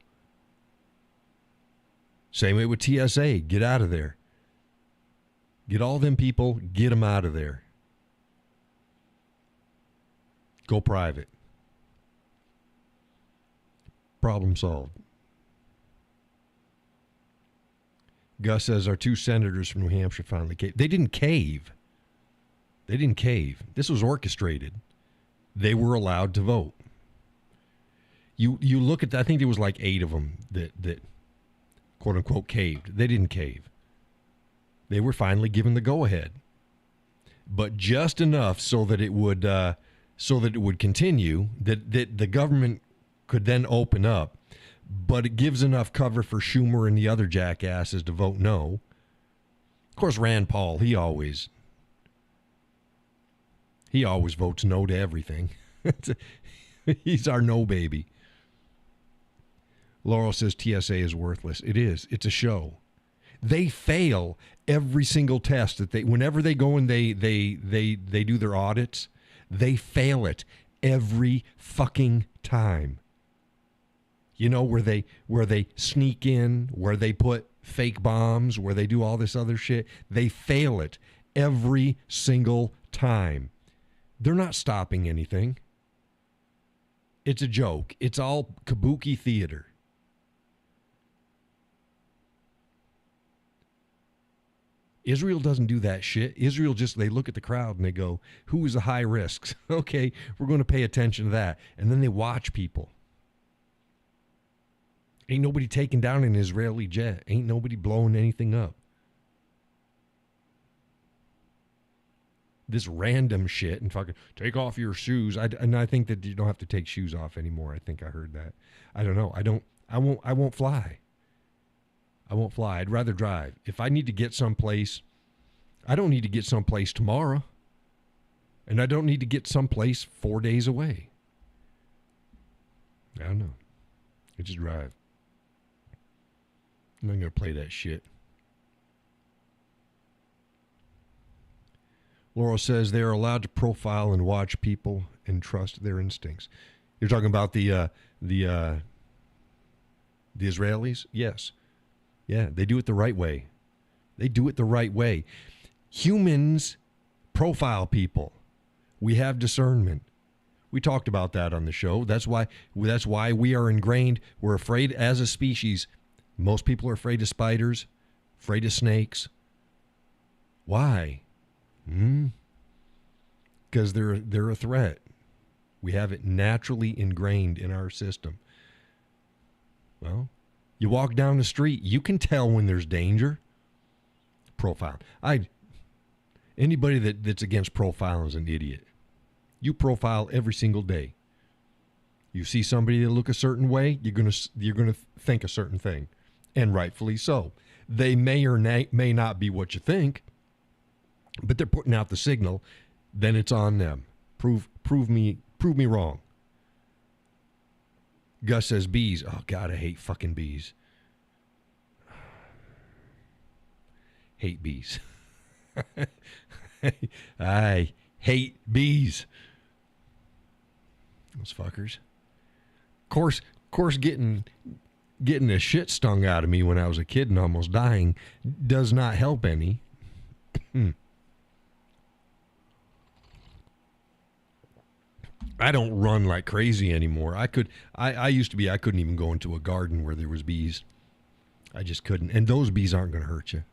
Same way with TSA. Get out of there. Get all them people, get them out of there. Go private. Problem solved. Gus says our 2 senators from New Hampshire finally caved. They didn't cave. They didn't cave. This was orchestrated. They were allowed to vote. You look at that, I think there was like 8 of them that quote unquote caved. They didn't cave. They were finally given the go ahead. But just enough so that it would continue, that the government could then open up. But it gives enough cover for Schumer and the other jackasses to vote no. Of course, Rand Paul, he always votes no to everything. He's our no baby. Laurel says TSA is worthless. It is. It's a show. They fail every single test that whenever they go and they do their audits, they fail it every fucking time. You know, where they sneak in, where they put fake bombs, where they do all this other shit. They fail it every single time. They're not stopping anything. It's a joke. It's all kabuki theater. Israel doesn't do that shit. Israel they look at the crowd and they go, who is the high risks? Okay, we're going to pay attention to that. And then they watch people. Ain't nobody taking down an Israeli jet. Ain't nobody blowing anything up. This random shit and fucking take off your shoes. And I think that you don't have to take shoes off anymore. I think I heard that. I don't know. I won't fly. I won't fly. I'd rather drive. If I need to get someplace, I don't need to get someplace tomorrow. And I don't need to get someplace 4 days away. I don't know. I just drive. I'm not going to play that shit. Laurel says they are allowed to profile and watch people and trust their instincts. You're talking about the Israelis? Yes. Yeah, they do it the right way. They do it the right way. Humans profile people. We have discernment. We talked about that on the show. That's why we are ingrained. We're afraid as a species. Most people are afraid of spiders, afraid of snakes. Why? Because they're a threat. We have it naturally ingrained in our system. Well, you walk down the street, you can tell when there's danger. Profile. Anybody that's against profiling is an idiot. You profile every single day. You see somebody that look a certain way, you're gonna think a certain thing, and rightfully so. They may or may not be what you think, but they're putting out the signal. Then it's on them. Prove me wrong. Gus says bees. Oh God, I hate fucking bees. Hate bees. I hate bees. Those fuckers. Of course, getting the shit stung out of me when I was a kid and almost dying does not help any. I don't run like crazy anymore. I used to I couldn't even go into a garden where there was bees. I just couldn't. And those bees aren't going to hurt you.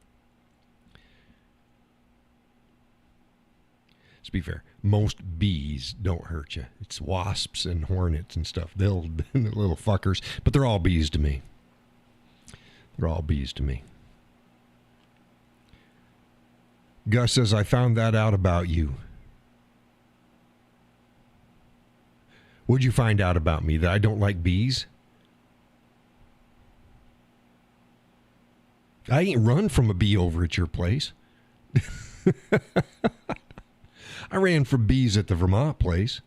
Let's be fair. Most bees don't hurt you. It's wasps and hornets and stuff. They'll little fuckers, but they're all bees to me. They're all bees to me. Gus says, I found that out about you. What'd you find out about me? That I don't like bees? I ain't run from a bee over at your place. I ran from bees at the Vermont place.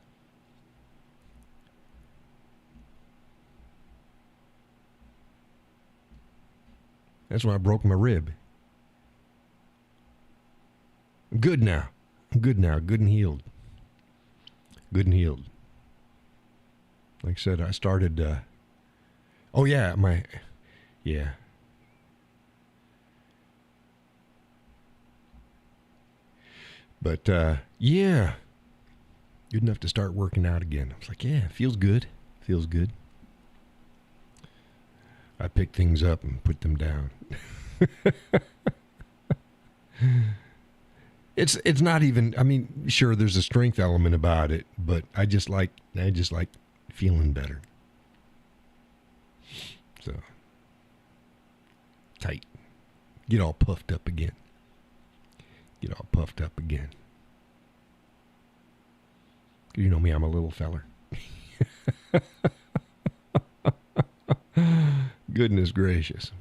That's when I broke my rib. I'm good now. Good and healed. Good and healed. Like I said, I started, yeah. But, yeah, good enough to start working out again. I was like, yeah, feels good. Feels good. I pick things up and put them down. It's not even, I mean, sure, there's a strength element about it, but I just like feeling better. So, tight. Get all puffed up again. Get all puffed up again. You know me, I'm a little feller. Goodness gracious.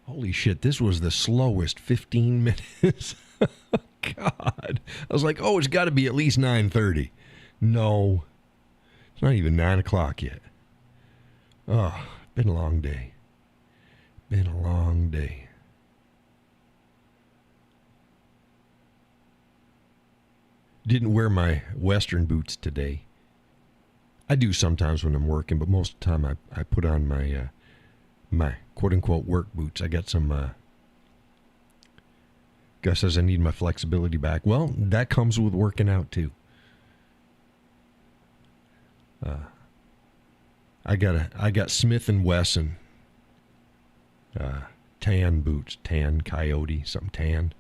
Holy shit, this was the slowest 15 minutes. God. I was like, oh, it's got to be at least 9:30. No. It's not even 9 o'clock yet. Oh, been a long day. Been a long day. Didn't wear my Western boots today. I do sometimes when I'm working, but most of the time I put on my my quote-unquote work boots. I got some, Gus says I need my flexibility back. Well, that comes with working out too. I got Smith & Wesson tan boots, tan coyote, something tan.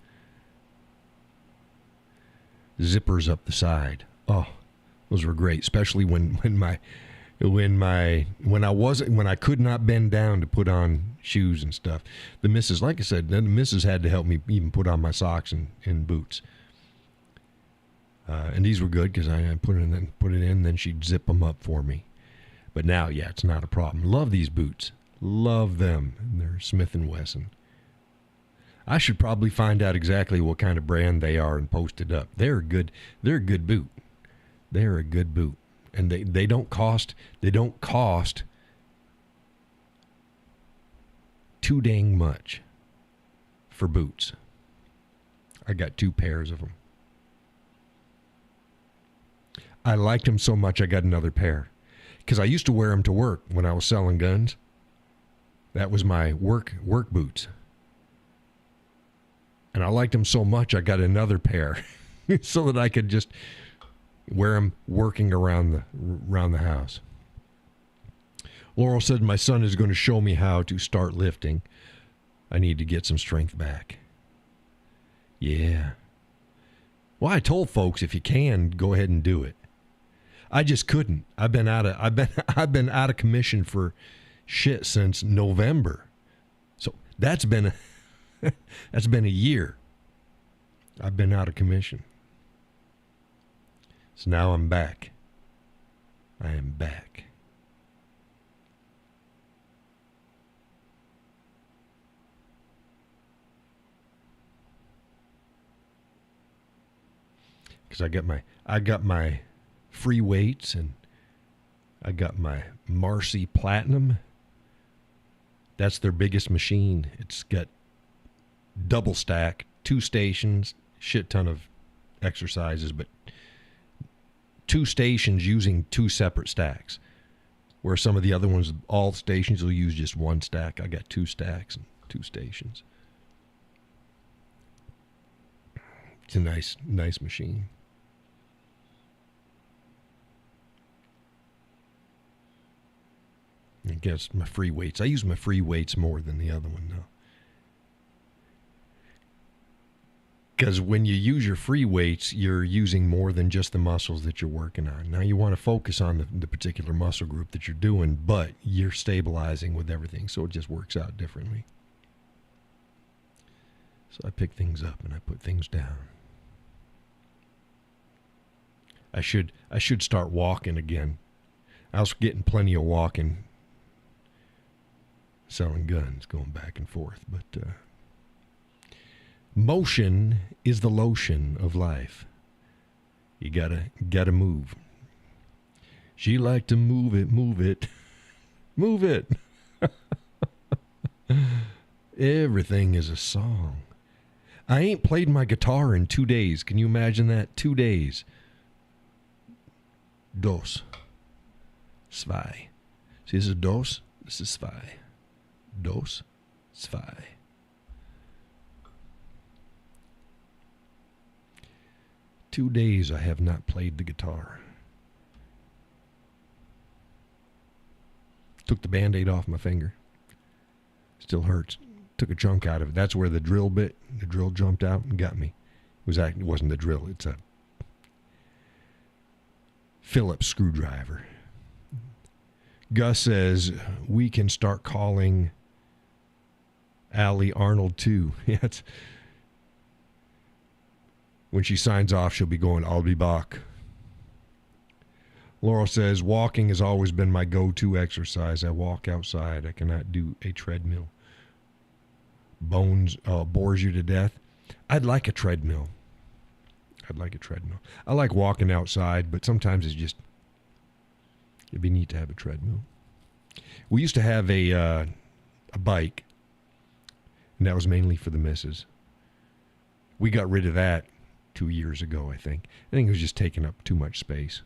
Zippers up the side. Oh, those were great, especially when I could not bend down to put on shoes and stuff. The missus, like I said, the missus had to help me even put on my socks and boots. And these were good because I put it in, then she'd zip them up for me. But now, yeah, it's not a problem. Love these boots. Love them. They're Smith & Wesson. I should probably find out exactly what kind of brand they are and post it up. They're a good boot. They're a good boot. And they don't cost too dang much for boots. I got 2 pairs of them. I liked them so much I got another pair. Because I used to wear them to work when I was selling guns. That was my work boots. And I liked them so much I got another pair so that I could just wear them working around the house. Laurel said my son is going to show me how to start lifting. I need to get some strength back. Yeah. Well, I told folks if you can, go ahead and do it. I just couldn't. I've been out of commission for shit since November. So that's been a year. I've been out of commission. So now I'm back. I am back. Because I got my free weights and I got my Marcy Platinum. That's their biggest machine. It's got double stack, 2 stations, shit ton of exercises, but 2 stations using 2 separate stacks. Where some of the other ones, all stations will use just 1 stack. I got 2 stacks and 2 stations. It's a nice machine. I guess my free weights. I use my free weights more than the other one now. Because when you use your free weights, you're using more than just the muscles that you're working on. Now you want to focus on the particular muscle group that you're doing, but you're stabilizing with everything, so it just works out differently. So I pick things up and I put things down. I should start walking again. I was getting plenty of walking, selling guns, going back and forth, but motion is the lotion of life. You gotta move. She like to move it, move it. Everything is a song. I ain't played my guitar in 2 days. Can you imagine that? 2 days. Dos. Zwei. See, this is dos. This is zwei. dos, zwei. Two days I have not played the guitar. Took the Band-Aid off my finger. Still hurts. Took a chunk out of it. That's where the drill jumped out and got me. It wasn't the drill. It's a Phillips screwdriver. Gus says we can start calling Allie Arnold too. Yeah, when she signs off, she'll be going, I'll be back. Laurel says, walking has always been my go-to exercise. I walk outside. I cannot do a treadmill. Bones bores you to death. I'd like a treadmill. I like walking outside, but sometimes it'd be neat to have a treadmill. We used to have a bike, and that was mainly for the missus. We got rid of that 2 years ago, I think. I think it was just taking up too much space.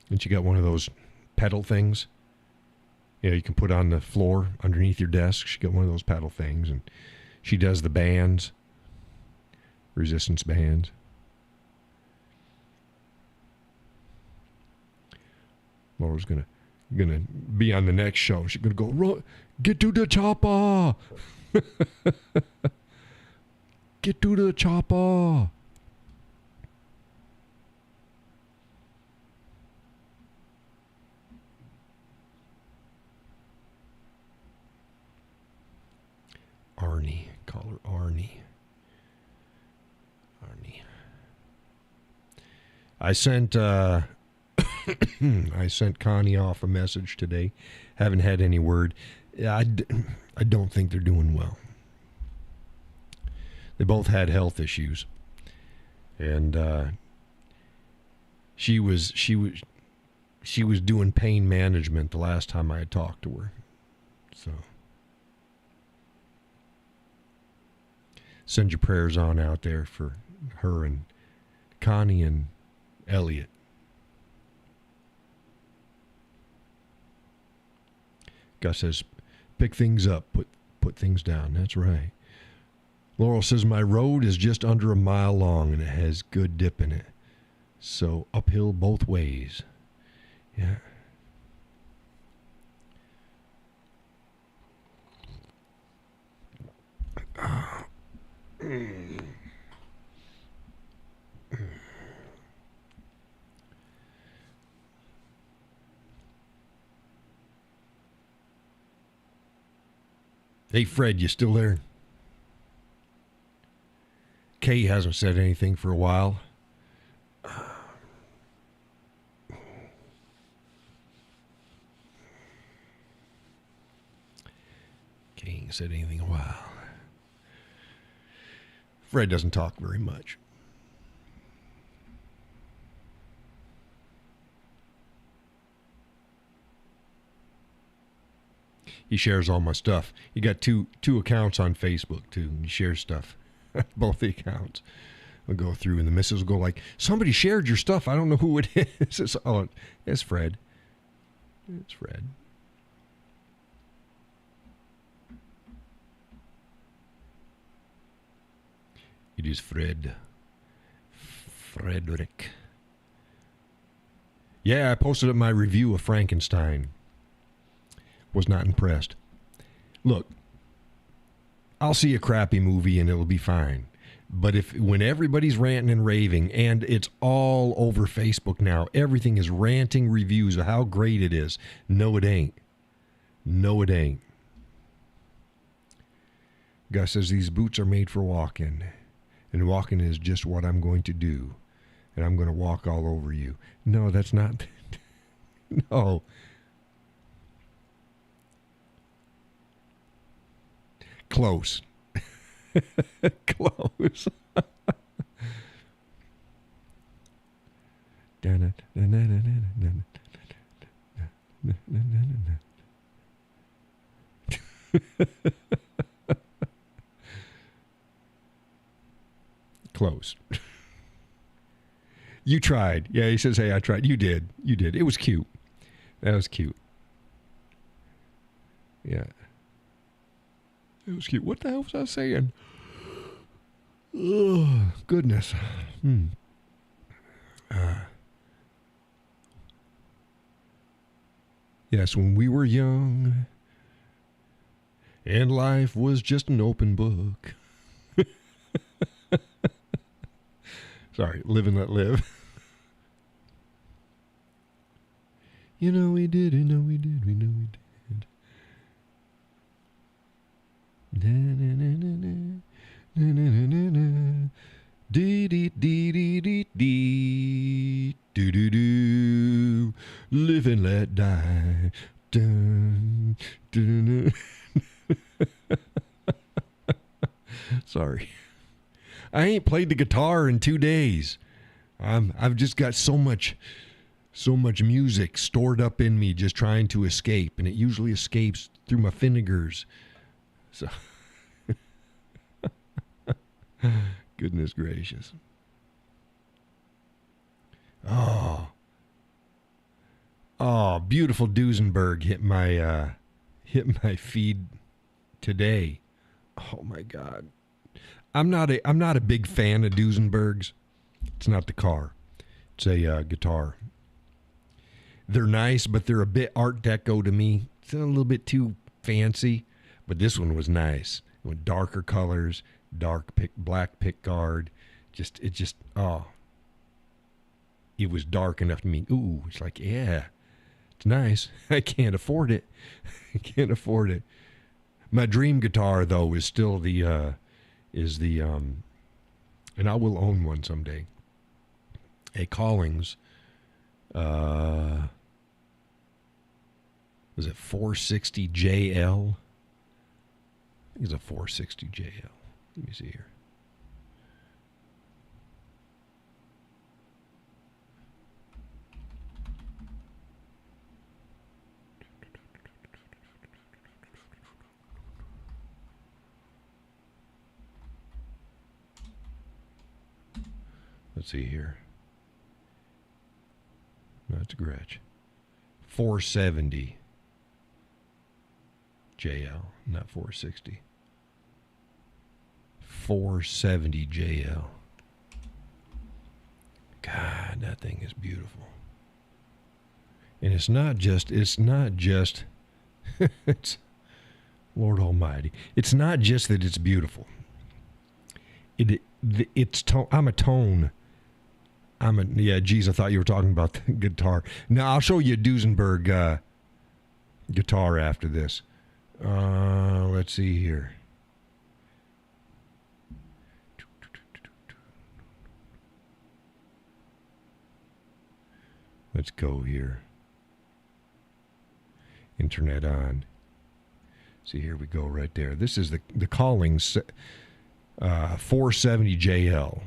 And she got one of those pedal things. You can put on the floor underneath your desk. She got one of those pedal things, and she does the bands, resistance bands. Laura's gonna be on the next show. She's gonna go, get to the chopper. Get to the chopper. Arnie. Call her Arnie. I sent Connie off a message today. Haven't had any word. I don't think they're doing well. They both had health issues, and she was doing pain management the last time I had talked to her. So send your prayers on out there for her and Connie and Elliot. Gus says, pick things up, put things down. That's right. Laurel says, my road is just under a mile long and it has good dip in it. So uphill both ways. Yeah. Hey, Fred, you still there? Kay hasn't said anything for a while. Kay ain't said anything in a while. Fred doesn't talk very much. He shares all my stuff. He got two accounts on Facebook too. And he shares stuff, both the accounts. I'll go through, and the missus will go like, "Somebody shared your stuff. I don't know who it is." It's Fred. It's Fred. It is Fred. Frederick. Yeah, I posted up my review of Frankenstein. Was not impressed. Look, I'll see a crappy movie and it'll be fine. But when everybody's ranting and raving, and it's all over Facebook now, everything is ranting reviews of how great it is. No, it ain't. No, it ain't. Gus says these boots are made for walking. And walking is just what I'm going to do. And I'm going to walk all over you. No, that's not. No. Close. Close. Close. You tried. Yeah, he says, hey, I tried. You did. You did. It was cute. That was cute. Yeah. It was cute. What the hell was I saying? Oh, goodness. Yes, when we were young and life was just an open book. Sorry, live and let live. You know we did, you know we did, we know we did. Na na na na na na na na na. Dee dee dee dee dee dee. Do do do. Live and let die. Dun, dun, dun. Sorry. I ain't played the guitar in 2 days. I've just got so much music stored up in me just trying to escape, and it usually escapes through my fingers. So goodness gracious. Oh, beautiful Duesenberg hit my feed today. Oh my God. I'm not a big fan of Duesenbergs. It's not the car. It's a guitar. They're nice, but they're a bit Art Deco to me. It's a little bit too fancy, but this one was nice. With darker colors, black pick guard. It was dark enough to mean, ooh, it's like, yeah, it's nice. I can't afford it. I can't afford it. My dream guitar though is still and I will own one someday. A Collings, was it 460 JL? I think it's a 460 JL. Let me see here. Let's see here. No, it's a Gretsch. 470 JL, not 460. 470 JL. God, that thing is beautiful. And it's not just it's Lord Almighty. It's not just that it's beautiful. I'm a tone. Geez, I thought you were talking about the guitar. Now, I'll show you a Duesenberg guitar after this. Let's see here. Let's go here. Internet on. See, here we go right there. This is the Collings 470 JL.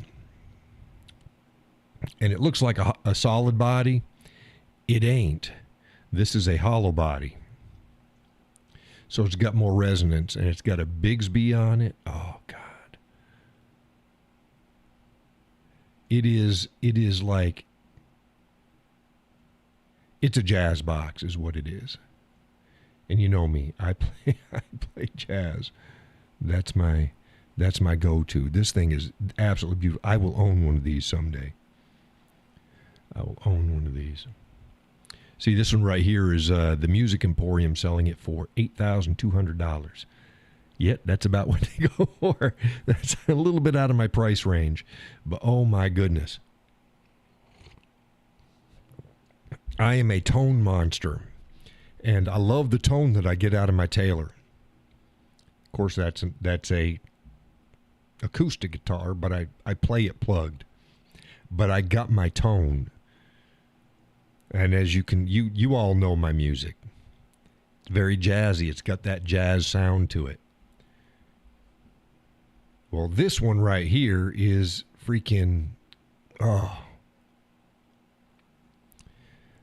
And it looks like a solid body. It ain't. This is a hollow body. So it's got more resonance, and it's got a Bigsby on it. Oh, God. It is like, it's a jazz box is what it is. And you know me, I play jazz. That's my go-to. This thing is absolutely beautiful. I will own one of these someday. I will own one of these. See, this one right here is the Music Emporium selling it for $8,200. Yet, that's about what they go for. That's a little bit out of my price range. But, oh my goodness. I am a tone monster. And I love the tone that I get out of my Taylor. Of course, that's a acoustic guitar, but I play it plugged. But I got my tone. And as you all know my music. It's very jazzy. It's got that jazz sound to it. Well, this one right here is freaking,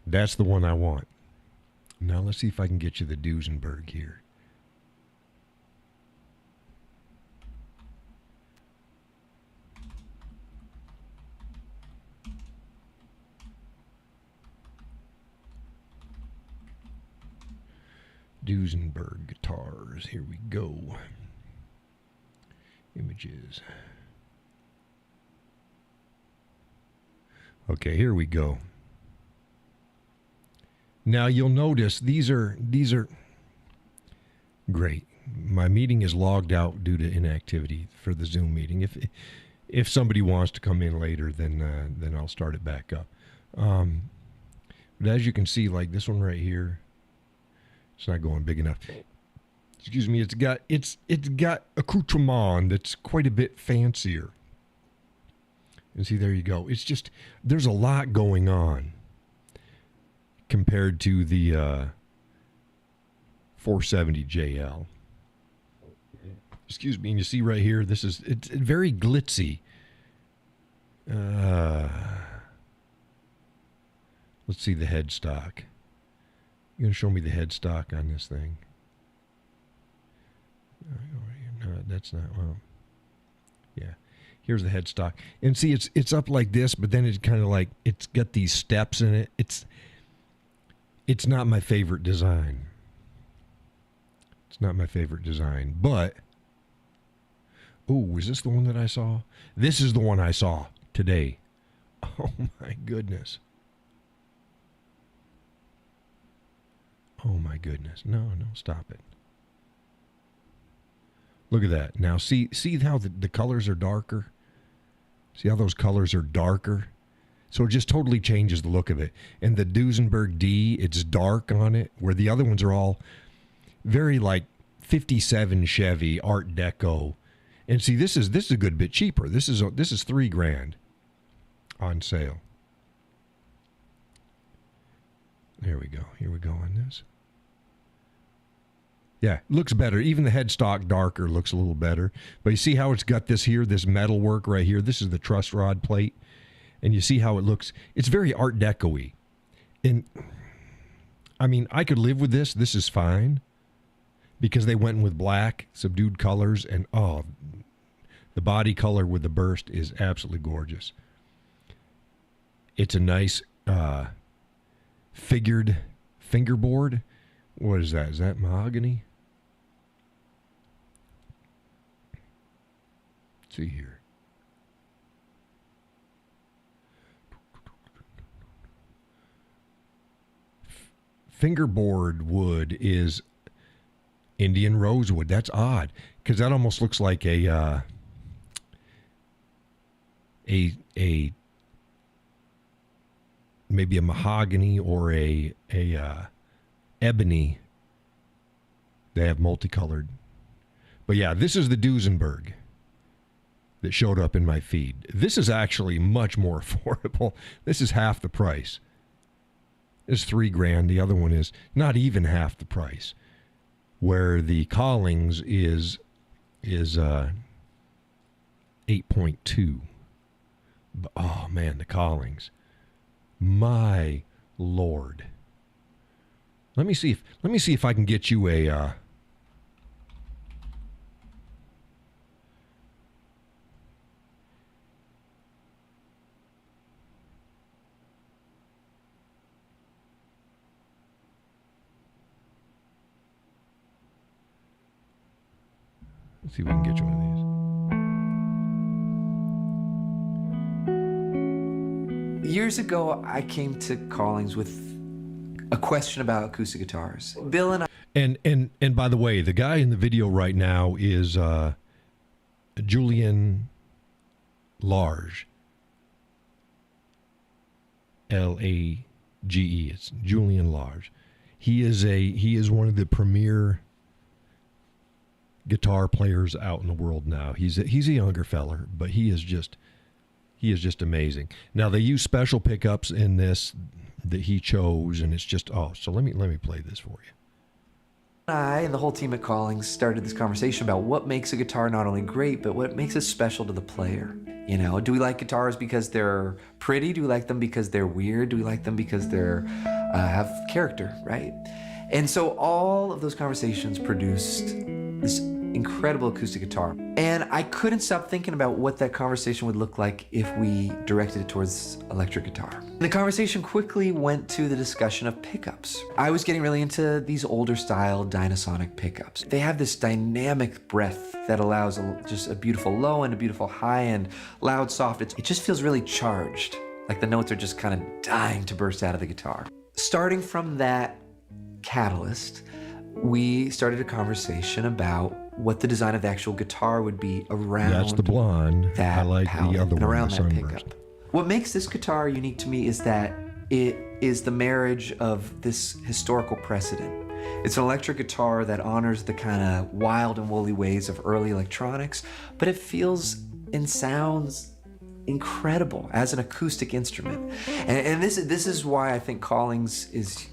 that's the one I want. Now let's see if I can get you the Duesenberg here. Duesenberg guitars. Here we go. Images. Okay, here we go. Now you'll notice these are great. My meeting is logged out due to inactivity for the Zoom meeting. If somebody wants to come in later, then I'll start it back up. But as you can see, like this one right here, it's not going big enough. Excuse me. It's got accoutrement that's quite a bit fancier. And see, there you go. It's just there's a lot going on compared to the 470 JL. Excuse me. And you see right here, it's very glitzy. Let's see the headstock. You're gonna show me the headstock on this thing? No, that's not. Well, yeah. Here's the headstock, and see, it's up like this, but then it's kind of like it's got these steps in it. It's not my favorite design. It's not my favorite design, but is this the one that I saw? This is the one I saw today. Oh my goodness. Oh my goodness. No, stop it. Look at that. Now see how the colors are darker? See how those colors are darker? So it just totally changes the look of it. And the Duesenberg D, it's dark on it, where the other ones are all very like 57 Chevy Art Deco. And see, this is a good bit cheaper. This is $3,000 on sale. There we go. Here we go on this. Yeah, looks better. Even the headstock darker looks a little better. But you see how it's got this metal work right here? This is the truss rod plate. And you see how it looks? It's very Art Deco-y. And, I mean, I could live with this. This is fine. Because they went with black, subdued colors. And, the body color with the burst is absolutely gorgeous. It's a nice figured fingerboard. What is that? Is that mahogany? Let's see here. Fingerboard wood is Indian rosewood. That's odd because that almost looks like a maybe a mahogany or a ebony. They have multicolored. But yeah, this is the Duesenberg that showed up in my feed. This is actually much more affordable. This is half the price. It's $3,000. The other one is not even half the price. Where the Collings is 8.2. Oh man, the Collings. My Lord. Let me see if I can get you a let's see if we can get you one of these. Years ago, I came to Collings with a question about acoustic guitars. Bill and I... And by the way, the guy in the video right now is Julian Large. Lage. It's Julian Large. He is one of the premier guitar players out in the world now. He's a younger feller, but he is just amazing. Now they use special pickups in this that he chose, and it's just so let me play this for you. I and the whole team at Collings started this conversation about what makes a guitar not only great, but what makes it special to the player. You know, do we like guitars because they're pretty? Do we like them because they're weird? Do we like them because they're have character, right? And so all of those conversations produced this incredible acoustic guitar. And I couldn't stop thinking about what that conversation would look like if we directed it towards electric guitar. The conversation quickly went to the discussion of pickups. I was getting really into these older style Dynasonic pickups. They have this dynamic breath that allows just a beautiful low and a beautiful high and loud, soft. It just feels really charged, like the notes are just kind of dying to burst out of the guitar. Starting from that catalyst, we started a conversation about what the design of the actual guitar would be around That's the blonde. that I like palette the other and one, around the that sunburst. pickup. What makes this guitar unique to me is that it is the marriage of this historical precedent. It's an electric guitar that honors the kind of wild and woolly ways of early electronics, but it feels and sounds incredible as an acoustic instrument. And this is why I think Collings is,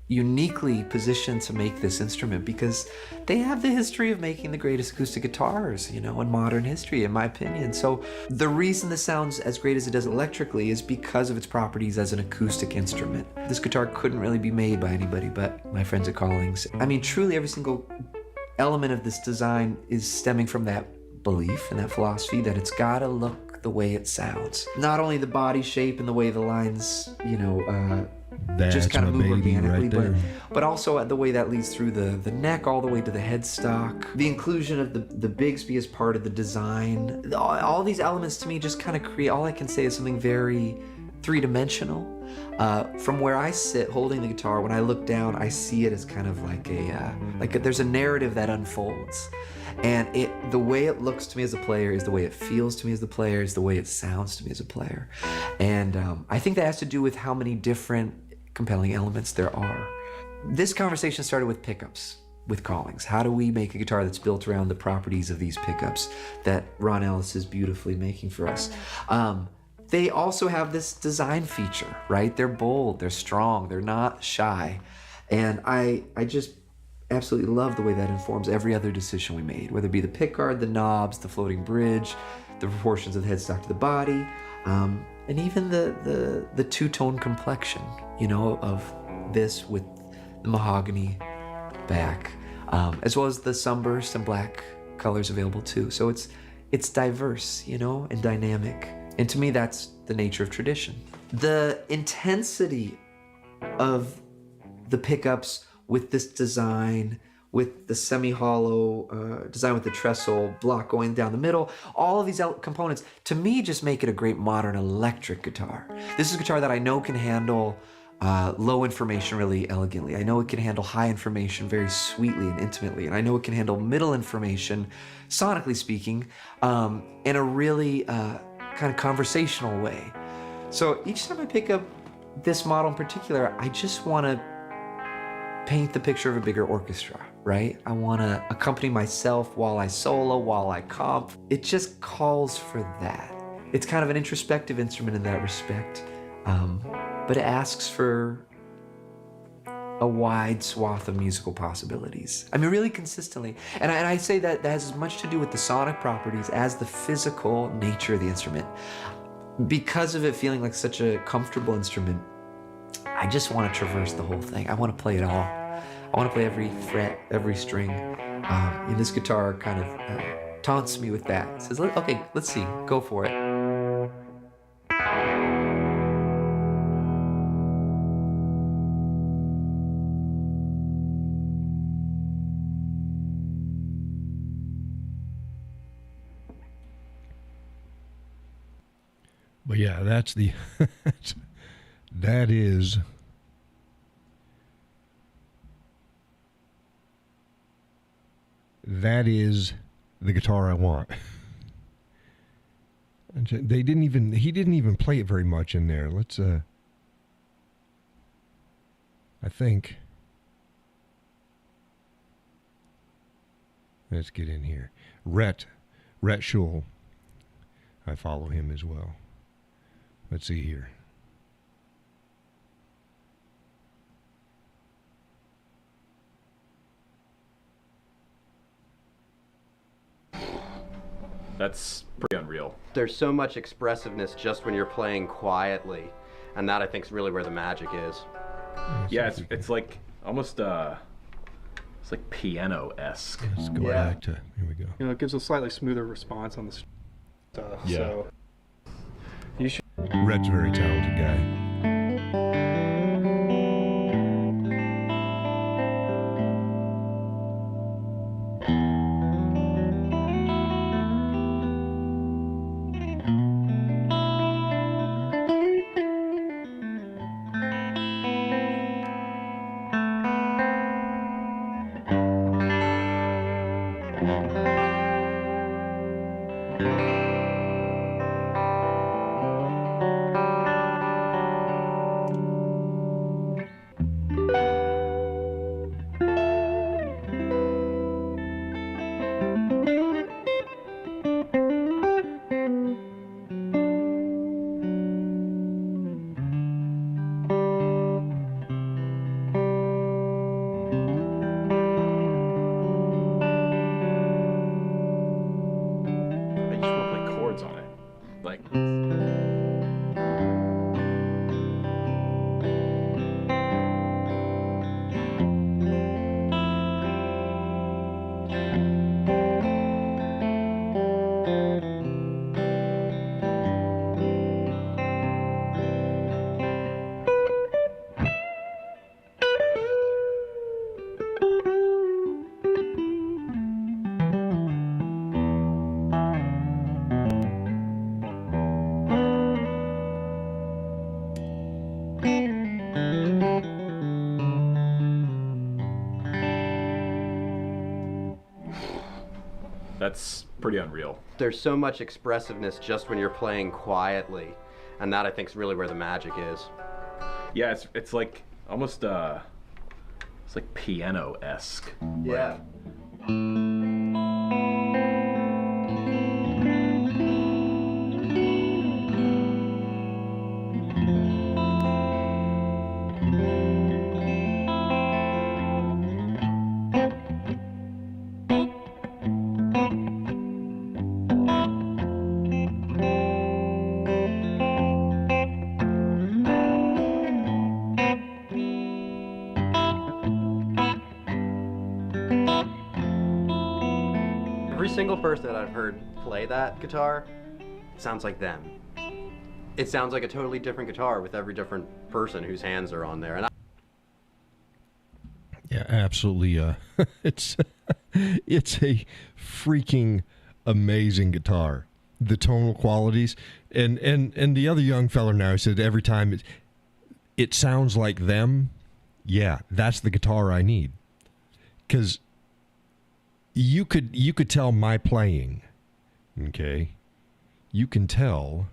uniquely positioned to make this instrument, because they have the history of making the greatest acoustic guitars, in modern history, in my opinion. So the reason this sounds as great as it does electrically is because of its properties as an acoustic instrument. This guitar couldn't really be made by anybody but my friends at Collings. I mean, truly every single element of this design is stemming from that belief and that philosophy that it's gotta look the way it sounds. Not only the body shape and the way the lines, That's just kind of my move baby organically, right there. but also the way that leads through the neck all the way to the headstock. The inclusion of the Bigsby as part of the design. All these elements to me just kind of create, all I can say is something very three-dimensional. From where I sit holding the guitar, when I look down, I see it as kind of there's a narrative that unfolds. And the way it looks to me as a player is the way it feels to me as the player, is the way it sounds to me as a player. And I think that has to do with how many different compelling elements there are. This conversation started with pickups, with Collings. How do we make a guitar that's built around the properties of these pickups that Ron Ellis is beautifully making for us? They also have this design feature, right? They're bold, they're strong, they're not shy. And I just absolutely love the way that informs every other decision we made, whether it be the pickguard, the knobs, the floating bridge, the proportions of the headstock to the body, and even the two-tone complexion, of this with the mahogany back, as well as the sunburst and black colors available too. So it's diverse, and dynamic. And to me, that's the nature of tradition. The intensity of the pickups with this design, with the semi-hollow design with the trestle block going down the middle, all of these components, to me, just make it a great modern electric guitar. This is a guitar that I know can handle low information really elegantly. I know it can handle high information very sweetly and intimately, and I know it can handle middle information, sonically speaking, in a really kind of conversational way. So each time I pick up this model in particular, I just want to paint the picture of a bigger orchestra, right? I want to accompany myself while I solo, while I comp. It just calls for that. It's kind of an introspective instrument in that respect, but it asks for a wide swath of musical possibilities. I mean, really consistently. And I say that has as much to do with the sonic properties as the physical nature of the instrument. Because of it feeling like such a comfortable instrument, I just want to traverse the whole thing. I want to play it all. I want to play every fret, every string. And this guitar kind of taunts me with that. It says, okay, let's see, go for it. But yeah, that's the that is the guitar I want. He didn't even play it very much in there. Let's I think let's get in here. Rhett Schul. I follow him as well. Let's see here. That's pretty unreal. There's so much expressiveness just when you're playing quietly, and that I think is really where the magic is. Yeah, it's like almost It's like piano-esque. Let's go Yeah. back to, here we go. You know, it gives a slightly smoother response on the stuff. Yeah. So you should. Red's a very talented guy. I just want to play chords on it. Like, that's pretty unreal. There's so much expressiveness just when you're playing quietly, and that I think is really where the magic is. Yeah, it's like almost it's like piano-esque. Yeah. Every single person that I've heard play that guitar sounds like them. It sounds like a totally different guitar with every different person whose hands are on there. And Yeah, absolutely. It's it's a freaking amazing guitar. The tonal qualities, and the other young fella now said every time it sounds like them. Yeah, that's the guitar I need. Because you could tell my playing. Okay, you can tell.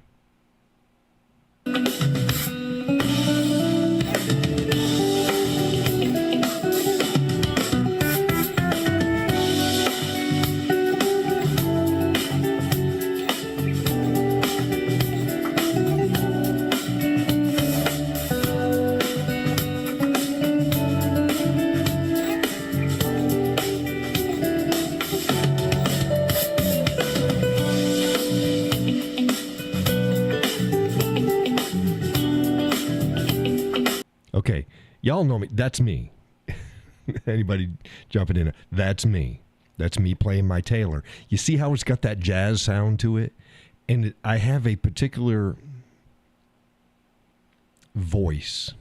Okay, y'all know me. That's me. Anybody jumping in? That's me. That's me playing my Taylor. You see how it's got that jazz sound to it? And I have a particular voice.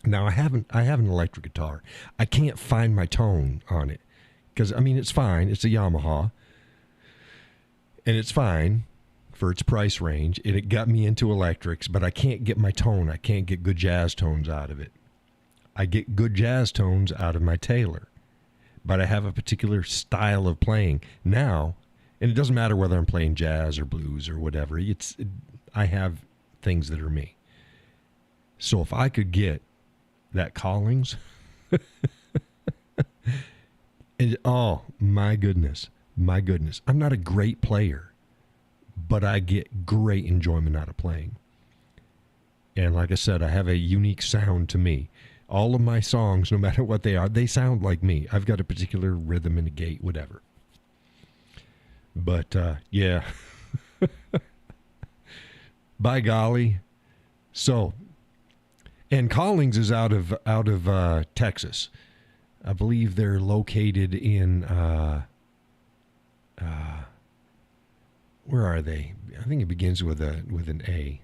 Now I have an electric guitar. I can't find my tone on it because I mean it's fine. It's a Yamaha, and it's fine for its price range. And it got me into electrics, but I can't get my tone. I can't get good jazz tones out of it. I get good jazz tones out of my Taylor, but I have a particular style of playing now, and it doesn't matter whether I'm playing jazz or blues or whatever. I have things that are me. So if I could get that Collings, and oh my goodness, I'm not a great player, but I get great enjoyment out of playing. And like I said, I have a unique sound to me. All of my songs, no matter what they are, they sound like me. I've got a particular rhythm and a gait, whatever. But yeah, by golly. So, and Collings is out of Texas. I believe they're located in, where are they? I think it begins with an A.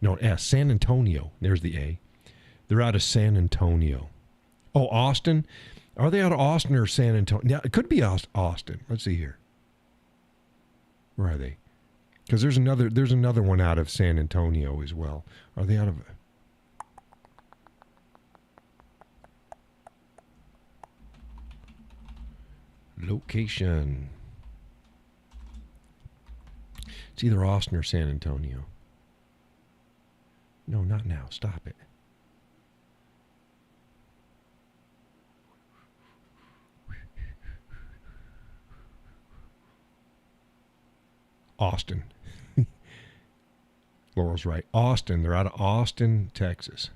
No, S. San Antonio. There's the A. They're out of San Antonio. Oh, Austin? Are they out of Austin or San Antonio? Yeah, it could be Austin. Let's see here. Where are they? Because there's another one out of San Antonio as well. Are they out of... Location. It's either Austin or San Antonio. No, not now. Stop it. Austin. Laurel's right. Austin. They're out of Austin, Texas.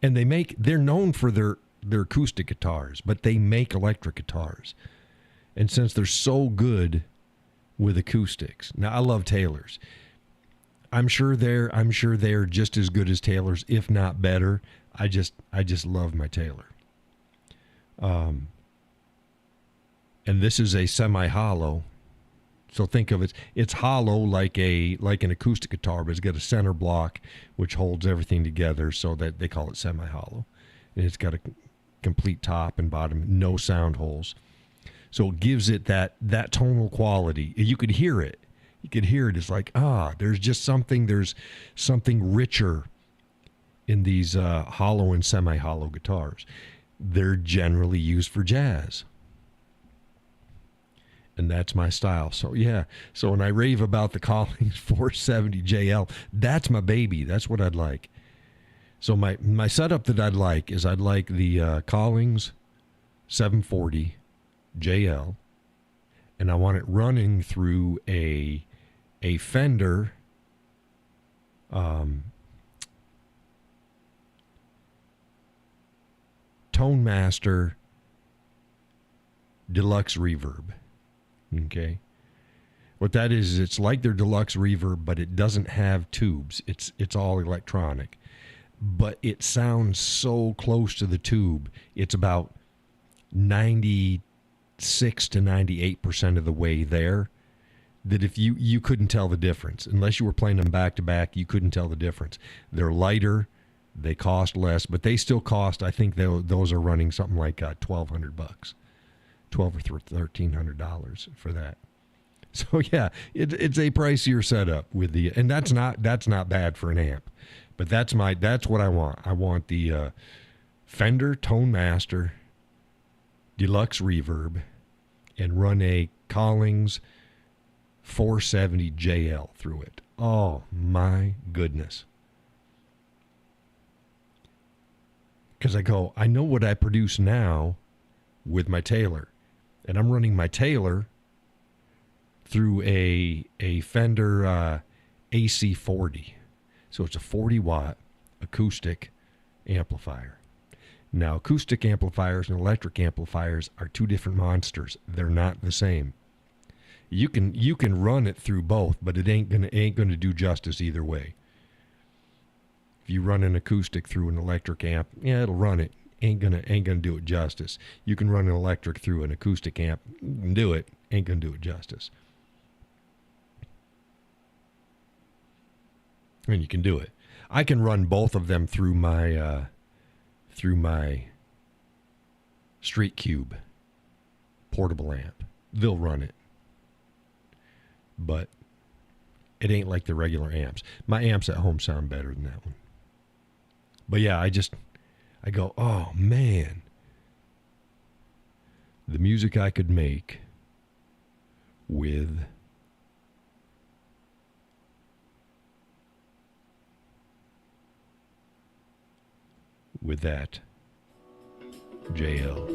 And they're known for their acoustic guitars, but they make electric guitars. And since they're so good with acoustics. Now I love Taylors. I'm sure they're just as good as Taylors, if not better. I just love my Taylor. And this is a semi-hollow. So think of it's hollow like an acoustic guitar, but it's got a center block which holds everything together, so that they call it semi-hollow. And it's got a complete top and bottom, no sound holes. So it gives it that tonal quality. You could hear it. You could hear it. It's like, there's something richer in these hollow and semi-hollow guitars. They're generally used for jazz. And that's my style. So yeah. So when I rave about the Collings 470 JL, that's my baby. That's what I'd like. So my setup that I'd like is the Collings 740 JL, and I want it running through a Fender Tone Master Deluxe Reverb. Okay. What that is it's like their deluxe reverb, but it doesn't have tubes. It's all electronic. But it sounds so close to the tube. It's about 96 to 98% of the way there, that if you couldn't tell the difference. Unless you were playing them back to back, you couldn't tell the difference. They're lighter, they cost less, but they still cost, I think those are running something like $1,200, $1,200 or $1,300 for that. So yeah, it's a pricier setup with and that's not bad for an amp, but that's what I want. I want the Fender Tone Master Deluxe Reverb and run a Collings 470 JL through it. Oh my goodness. Because I know what I produce now with my Taylor, and I'm running my Taylor through a Fender AC40. So it's a 40 watt acoustic amplifier. Now, acoustic amplifiers and electric amplifiers are two different monsters. They're not the same. You can run it through both, but it ain't gonna do justice either way. If you run an acoustic through an electric amp, yeah, it'll run it. Ain't gonna do it justice. You can run an electric through an acoustic amp, you can do it. Ain't gonna do it justice. And you can do it. I can run both of them through my Street Cube portable amp. They'll run it. But it ain't like the regular amps. My amps at home sound better than that one. But yeah, I go, oh man, the music I could make with that JL.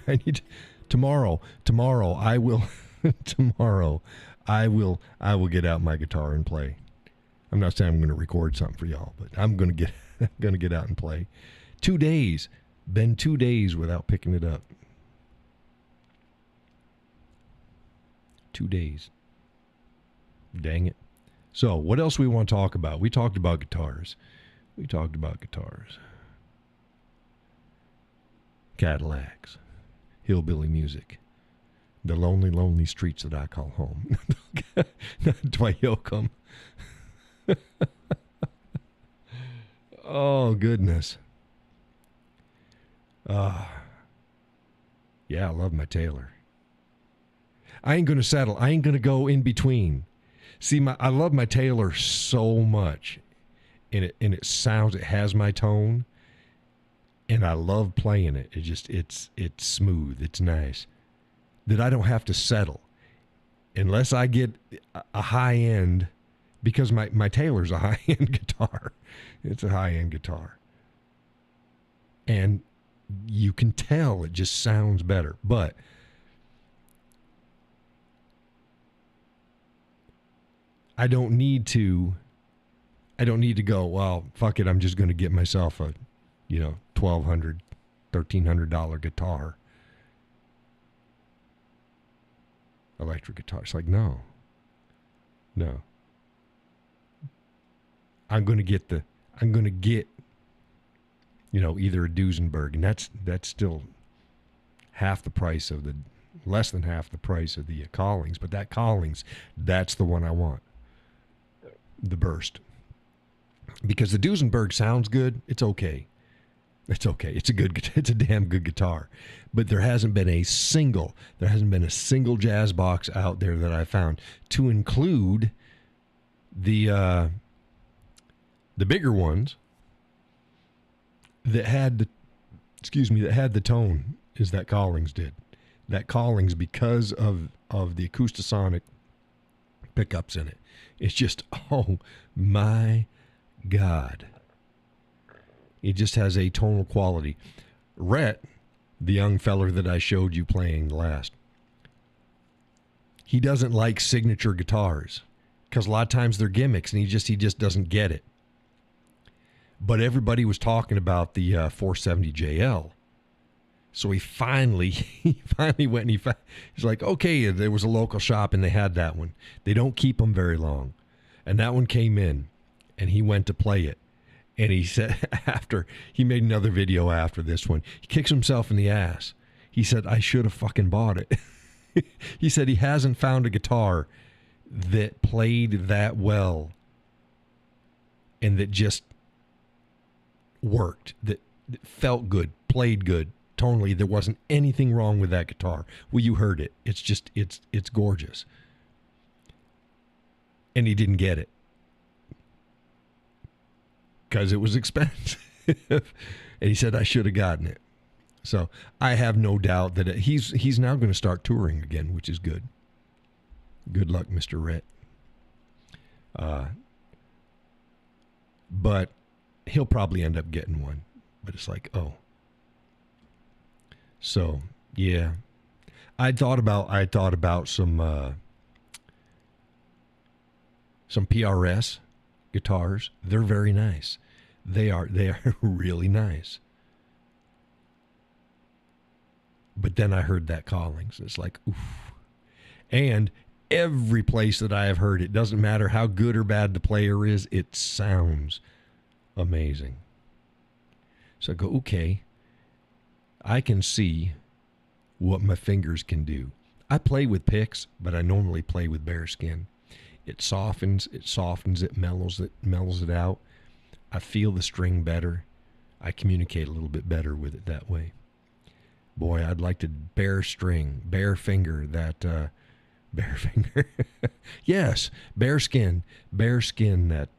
I need tomorrow. I will. Tomorrow, I will get out my guitar and play. I'm not saying I'm going to record something for y'all, but I'm going to get out and play. 2 days. Been 2 days without picking it up. 2 days. Dang it. So, what else we want to talk about? We talked about guitars. Cadillacs. Hillbilly music. The lonely, lonely streets that I call home. Dwight Yoakam. Oh, goodness. Yeah, I love my Taylor. I ain't going to settle. I ain't going to go in between. See, I love my Taylor so much. And it sounds, it has my tone. And I love playing it. It's smooth. It's nice. That I don't have to settle. Unless I get a high end, because my Taylor's a high-end guitar. It's a high-end guitar. And you can tell it just sounds better. But I don't need to go, well, fuck it, I'm just going to get myself a, $1,200, $1,300 guitar. Electric guitar. It's like, no. I'm going to get either a Duesenberg, and that's still less than half the price of the Collings, but that Collings, that's the one I want. The Burst. Because the Duesenberg sounds good, it's okay. It's a damn good guitar. But there hasn't been a single jazz box out there that I found to include the bigger ones that had the tone as that Collings did. That Collings, because of the Acoustasonic pickups in it, it's just, oh my God. It just has a tonal quality. Rhett, the young feller that I showed you playing last, he doesn't like signature guitars because a lot of times they're gimmicks, and he just doesn't get it. But everybody was talking about the 470 JL. So he finally went and he's like, okay, there was a local shop and they had that one. They don't keep them very long. And that one came in and he went to play it. And he said, after he made another video after this one, he kicks himself in the ass. He said, I should have fucking bought it. He said he hasn't found a guitar that played that well and that just worked, that felt good, played good. Tonally, there wasn't anything wrong with that guitar. Well, you heard it. It's just, it's gorgeous. And he didn't get it. Because it was expensive. And he said, I should have gotten it. So I have no doubt that he's now going to start touring again, which is good. Good luck, Mr. Rhett. But he'll probably end up getting one. But it's like, oh. So, yeah. I thought about some PRS guitars. They're very nice. They are really nice. But then I heard that Collings, and it's like, oof. And every place that I have heard it, doesn't matter how good or bad the player is, it sounds amazing. So I go, okay, I can see what my fingers can do. I play with picks, but I normally play with bearskin. It softens, it mellows it out. I feel the string better. I communicate a little bit better with it that way. Boy, I'd like to bare finger that yes, bearskin that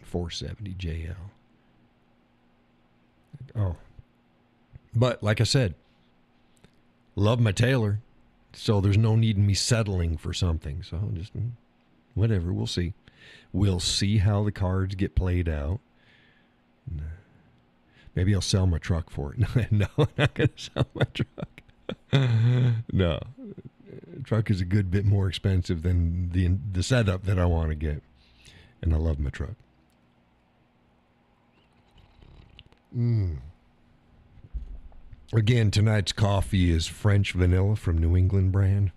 470 JL. Oh. But like I said, love my Taylor. So there's no need in me settling for something. So just whatever, we'll see. We'll see how the cards get played out. Maybe I'll sell my truck for it. No, I'm not going to sell my truck. No. Truck is a good bit more expensive than the setup that I want to get. And I love my truck. Again, tonight's coffee is French vanilla from New England brand.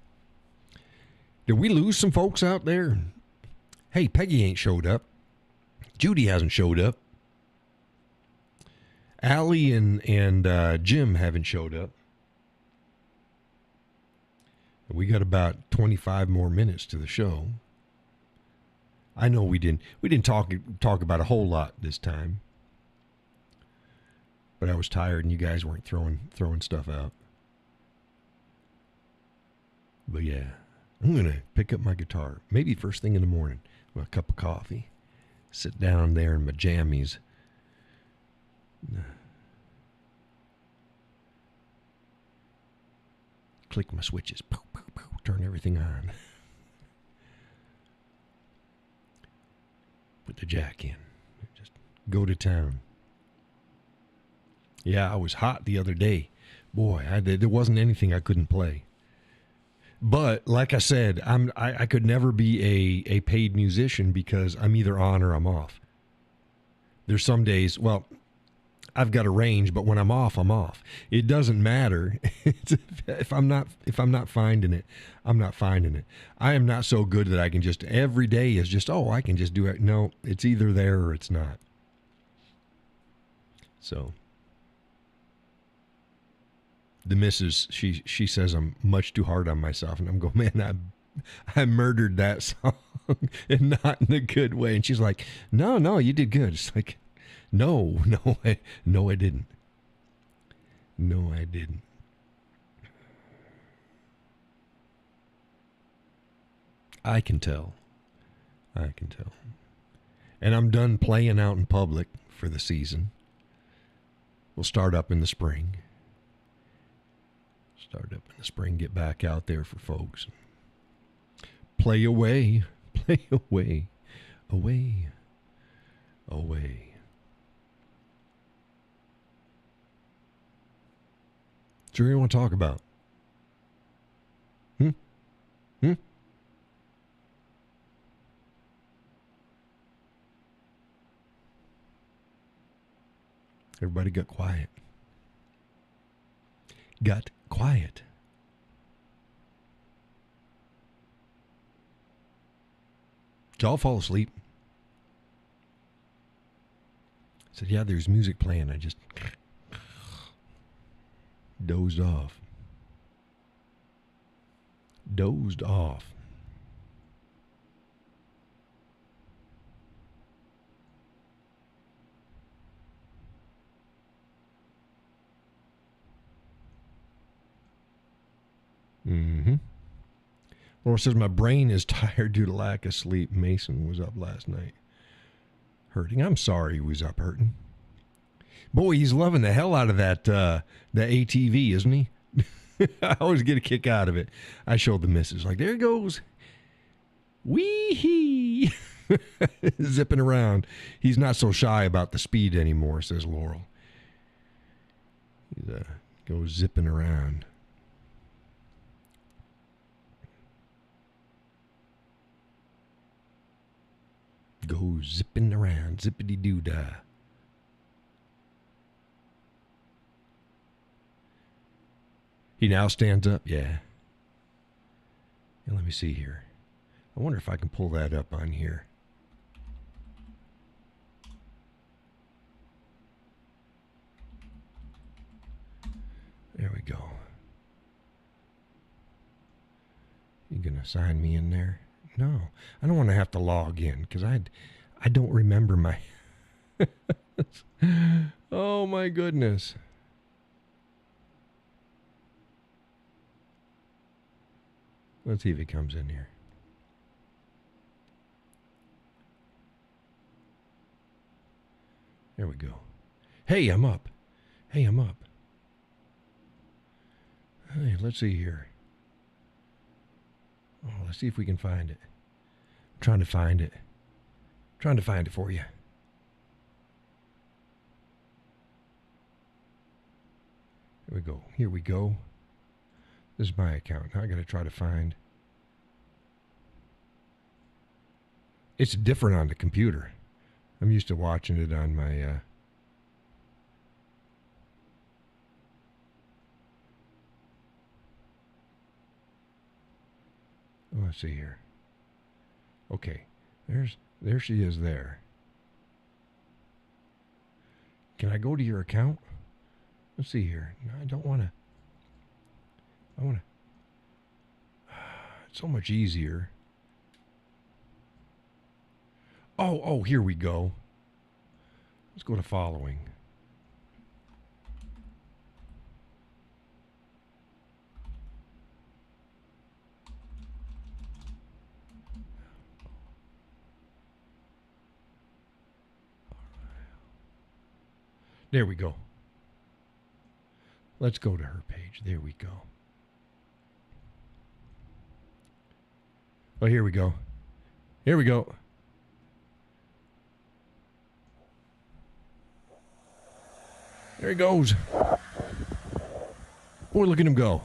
Did we lose some folks out there? Hey, Peggy ain't showed up. Judy hasn't showed up. Allie and Jim haven't showed up. We got about 25 more minutes to the show. I know we didn't talk about a whole lot this time. But I was tired and you guys weren't throwing stuff out. But yeah, I'm going to pick up my guitar. Maybe first thing in the morning with a cup of coffee. Sit down there in my jammies. Click my switches. Pow, pow, pow, turn everything on. Put the jack in. Just go to town. Yeah, I was hot the other day. Boy, there wasn't anything I couldn't play. But like I said, I could never be a paid musician because I'm either on or I'm off. There's some days, well, I've got a range, but when I'm off, I'm off. It doesn't matter. if I'm not finding it, I'm not finding it. I am not so good that I can just every day is just, I can just do it. No, it's either there or it's not. So the missus, she says I'm much too hard on myself, and I'm going, man, I murdered that song, and not in a good way. And she's like, no, you did good. It's like, no, I didn't. No, I didn't. I can tell. And I'm done playing out in public for the season. We'll start up in the spring. Get back out there for folks. Play away. Away. So what do you want to talk about? Everybody got quiet. Did y'all fall asleep? I said, yeah, there's music playing. I just dozed off. Laura says, my brain is tired due to lack of sleep. Mason was up last night hurting. I'm sorry he was up hurting. Boy, he's loving the hell out of that ATV, isn't he? I always get a kick out of it. I showed the missus, like, there he goes. Wee-hee. Zipping around. He's not so shy about the speed anymore, says Laurel. He goes zipping around. Go zipping around, zippity-doo-dah. He now stands up, yeah. And let me see here. I wonder if I can pull that up on here. There we go. You gonna sign me in there? No, I don't want to have to log in because I don't remember my. Oh my goodness. Let's see if it comes in here. There we go. Hey, I'm up. Hey, let's see here. Oh, let's see if we can find it. I'm trying to find it for you. Here we go. Here we go. This is my account. Now I got to try to find. It's different on the computer. I'm used to watching it on my. Let's see here. Okay, there she is there. Can I go to your account? Let's see here. No, I don't want to. I want to. It's so much easier. Oh, here we go. Let's go to following. There we go. Let's go to her page. There we go. Oh, here we go. Here we go. There he goes. Boy, look at him go.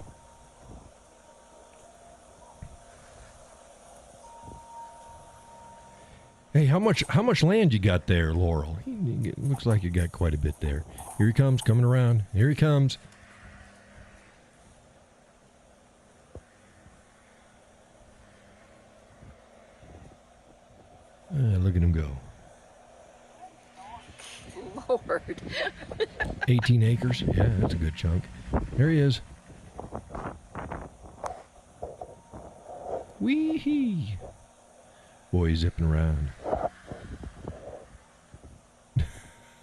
Hey, how much land you got there, Laurel? It looks like you got quite a bit there. Here he comes, coming around. Here he comes. Look at him go. Lord. 18 acres. Yeah, that's a good chunk. There he is. Wee-hee. Boy, he's zipping around.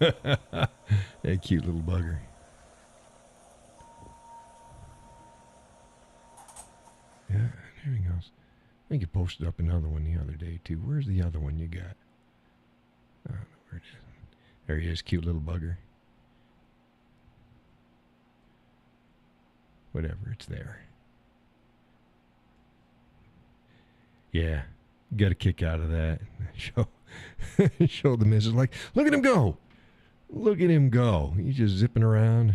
That cute little bugger. Yeah, there he goes. I think you posted up another one the other day, too. Where's the other one you got? I don't know where it is. There he is, cute little bugger. Whatever, it's there. Yeah, got a kick out of that. Show the missus, like, look at him go. Look at him go. He's just zipping around.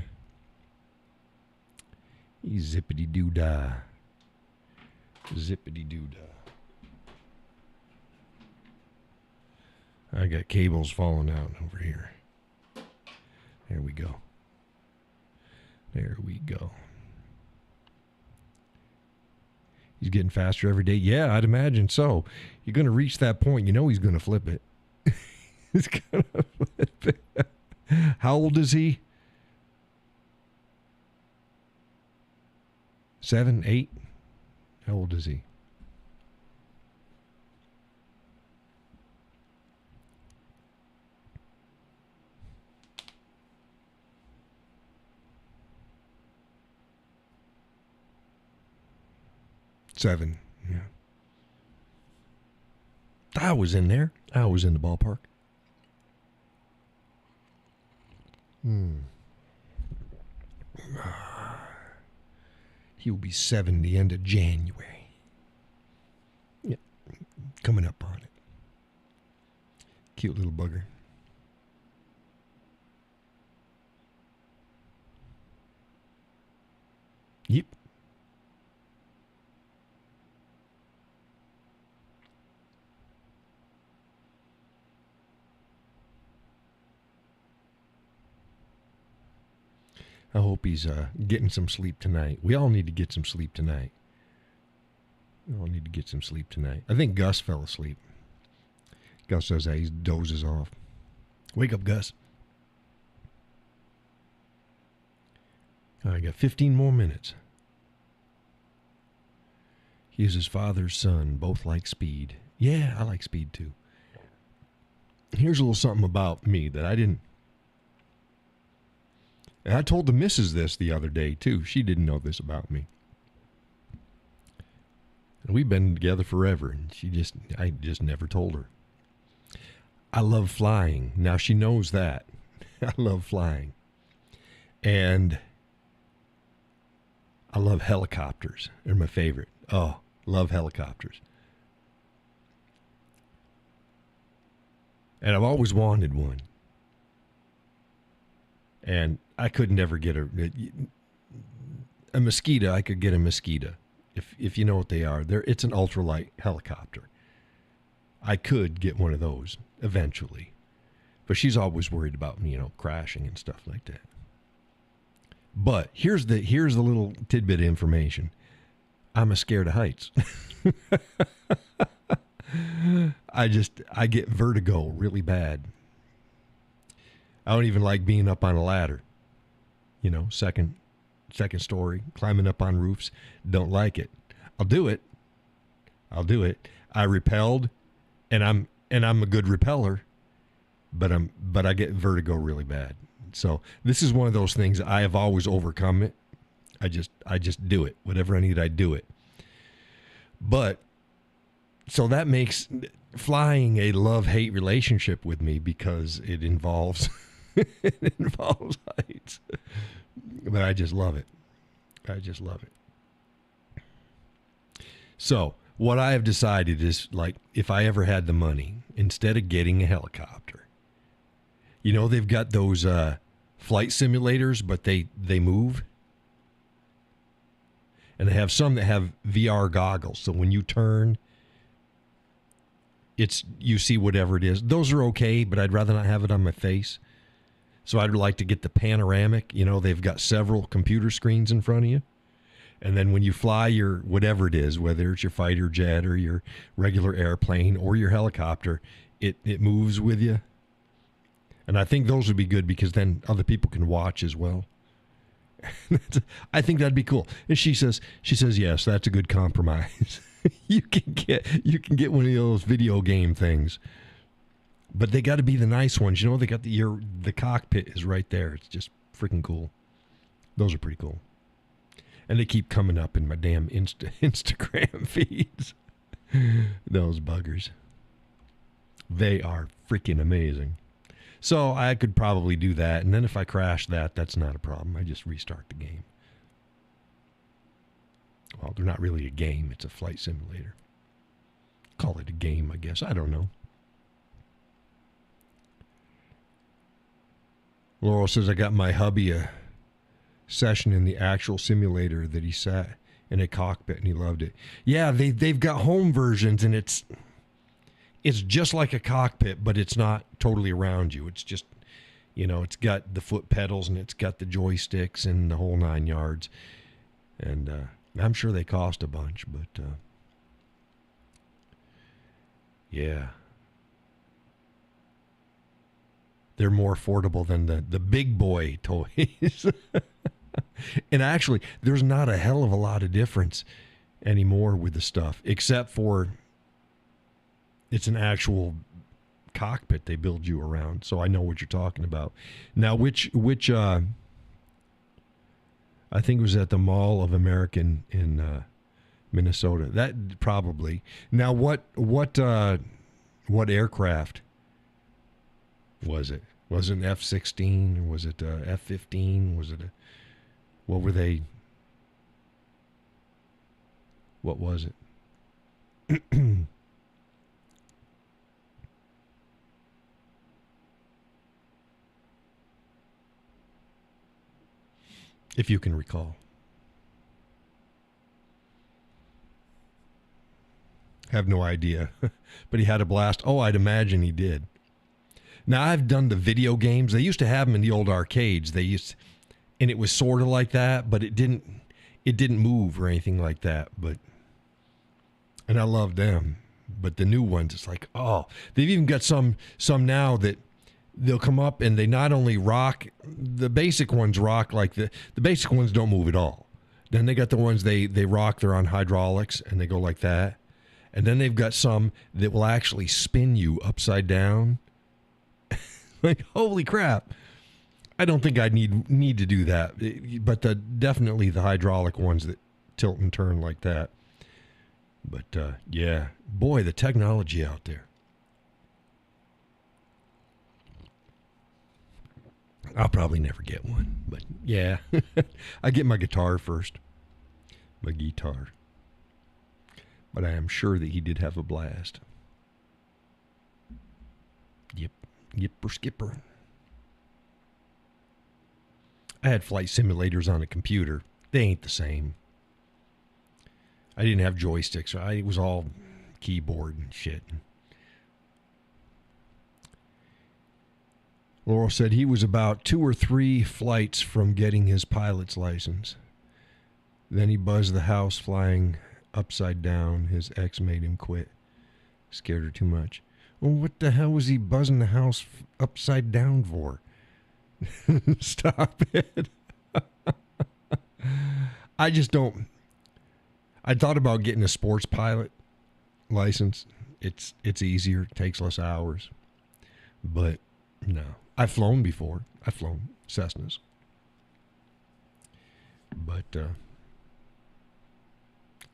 He's zippity-doo-dah. Zippity-doo-dah. I got cables falling out over here. There we go. There we go. He's getting faster every day. Yeah, I'd imagine so. You're going to reach that point. You know he's going to flip it. He's going to flip it. How old is he? 7, 8? How old is he? Seven, yeah. I was in there. I was in the ballpark. He'll be 7 the end of January. Yep, coming up on it. Cute little bugger. Yep. I hope he's getting some sleep tonight. We all need to get some sleep tonight. We all need to get some sleep tonight. I think Gus fell asleep. Gus does that. He dozes off. Wake up, Gus. I got 15 more minutes. He is his father's son. Both like speed. Yeah, I like speed too. Here's a little something about me that I didn't. And I told the missus this the other day, too. She didn't know this about me. And we've been together forever, and I just never told her. I love flying. Now, she knows that. I love flying. And I love helicopters. They're my favorite. Oh, love helicopters. And I've always wanted one. And I could never get her. a Mosquito, I could get a Mosquito. If you know what they are. It's an ultralight helicopter. I could get one of those eventually. But she's always worried about, crashing and stuff like that. But here's the little tidbit of information. I'm a scared of heights. I get vertigo really bad. I don't even like being up on a ladder. Second story, climbing up on roofs. Don't like it. I'll do it. I repelled, and I'm a good repeller, but I get vertigo really bad. So this is one of those things I have always overcome it. I just do it. Whatever I need, I do it. But so that makes flying a love-hate relationship with me because it involves heights. But I just love it. So what I have decided is, like, if I ever had the money, instead of getting a helicopter, they've got those flight simulators, but they move. And they have some that have VR goggles. So when you turn, you see whatever it is. Those are okay, but I'd rather not have it on my face. So I'd like to get the panoramic. They've got several computer screens in front of you. And then when you fly your whatever it is, whether it's your fighter jet or your regular airplane or your helicopter, it moves with you. And I think those would be good because then other people can watch as well. I think that'd be cool. And she says, yes, that's a good compromise. you can get one of those video game things, but they got to be the nice ones. They got the cockpit is right there. It's just freaking cool. Those are pretty cool. And they keep coming up in my damn Instagram feeds. Those buggers. They are freaking amazing. So I could probably do that. And then if I crash that's not a problem. I just restart the game. Well, they're not really a game. It's a flight simulator. Call it a game, I guess. I don't know. Laurel says, I got my hubby a session in the actual simulator that he sat in a cockpit and he loved it. Yeah, they've got home versions and it's just like a cockpit, but it's not totally around you. It's just, it's got the foot pedals and it's got the joysticks and the whole 9 yards. And I'm sure they cost a bunch, but yeah. They're more affordable than the big boy toys. And actually, there's not a hell of a lot of difference anymore with the stuff, except for it's an actual cockpit they build you around. So I know what you're talking about. Now, which I think it was at the Mall of America in Minnesota. That probably. Now, what aircraft was it? Was it an F-16? Was it a F-15? Was it what were they? What was it? If you can recall. Have no idea. But he had a blast. Oh, I'd imagine he did. Now, I've done the video games. They used to have them in the old arcades. And it was sort of like that, but it didn't move or anything like that. And I love them. But the new ones, it's like, oh, they've even got some now that they'll come up and they not only rock, the basic ones rock like the basic ones don't move at all. Then they got the ones they rock, they're on hydraulics and they go like that. And then they've got some that will actually spin you upside down. Like, holy crap. I don't think I'd need to do that. But definitely the hydraulic ones that tilt and turn like that. But yeah, boy, the technology out there. I'll probably never get one, but yeah. I get my guitar first. My guitar. But I am sure that he did have a blast. Yep. Yipper skipper. I had flight simulators on a computer. They ain't the same. I didn't have joysticks. It was all keyboard and shit. Laurel said he was about 2 or 3 flights from getting his pilot's license. Then he buzzed the house flying upside down. His ex made him quit. Scared her too much. Well, what the hell was he buzzing the house upside down for? Stop it. I just don't. I thought about getting a sports pilot license. It's easier. It takes less hours. But no. I've flown before. I've flown Cessnas. But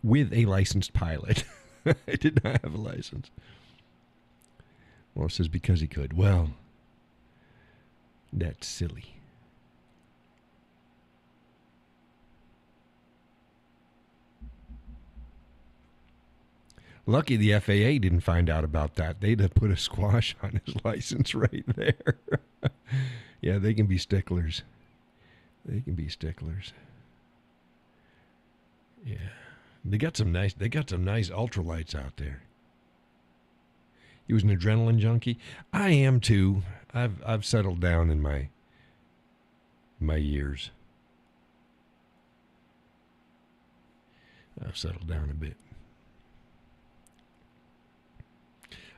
with a licensed pilot. I did not have a license. Well, it says because he could. Well, that's silly. Lucky the FAA didn't find out about that. They'd have put a squash on his license right there. Yeah, they can be sticklers. They can be sticklers. Yeah. They got some nice ultralights out there. He was an adrenaline junkie. I am too. I've settled down in my years. I've settled down a bit.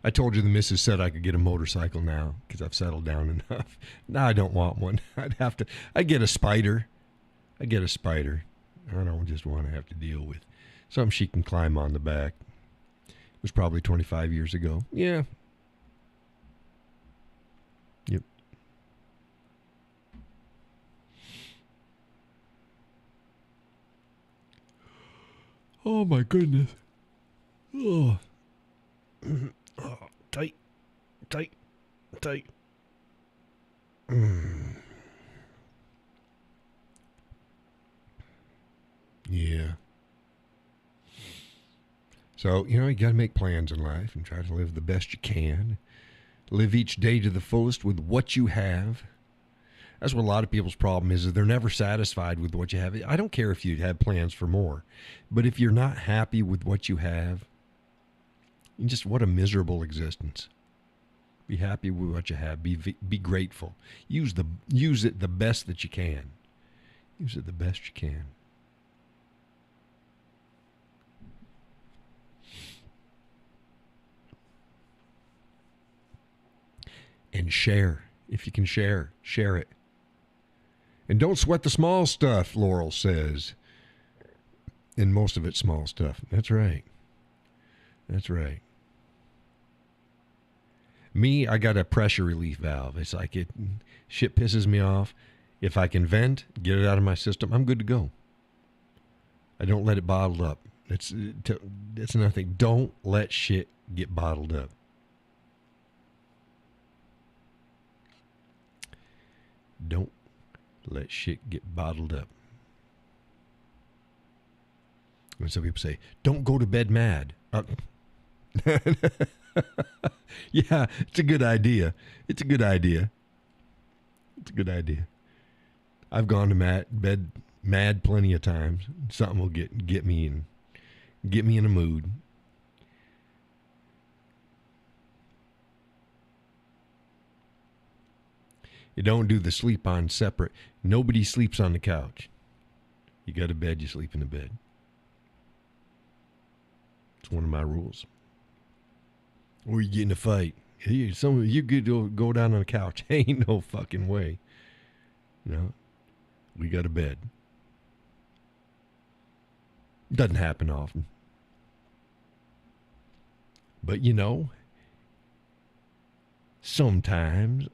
I told you the missus said I could get a motorcycle now because I've settled down enough. Now I don't want one. I'd get a Spider. I don't just want to have to deal with something she can climb on the back. It was probably 25 years ago. Yeah. Yep. Oh my goodness. Oh. Oh, tight. Yeah. So, you got to make plans in life and try to live the best you can. Live each day to the fullest with what you have. That's what a lot of people's problem is they're never satisfied with what you have. I don't care if you have plans for more, but if you're not happy with what you have, what a miserable existence. Be happy with what you have. Be grateful. Use it the best that you can. Use it the best you can. And share. If you can share it. And don't sweat the small stuff, Laurel says. And most of it's small stuff. That's right. Me, I got a pressure relief valve. It's like shit pisses me off. If I can vent, get it out of my system, I'm good to go. I don't let it bottled up. It's nothing. Don't let shit get bottled up. Don't let shit get bottled up. And some people say, don't go to bed mad. Yeah, it's a good idea. I've gone to bed mad plenty of times. Something will get me in a mood. You don't do the sleep on separate. Nobody sleeps on the couch. You got a bed, you sleep in the bed. It's one of my rules. Or you get in a fight. Some of you could go down on the couch. Ain't no fucking way. No. We got a bed. Doesn't happen often. But sometimes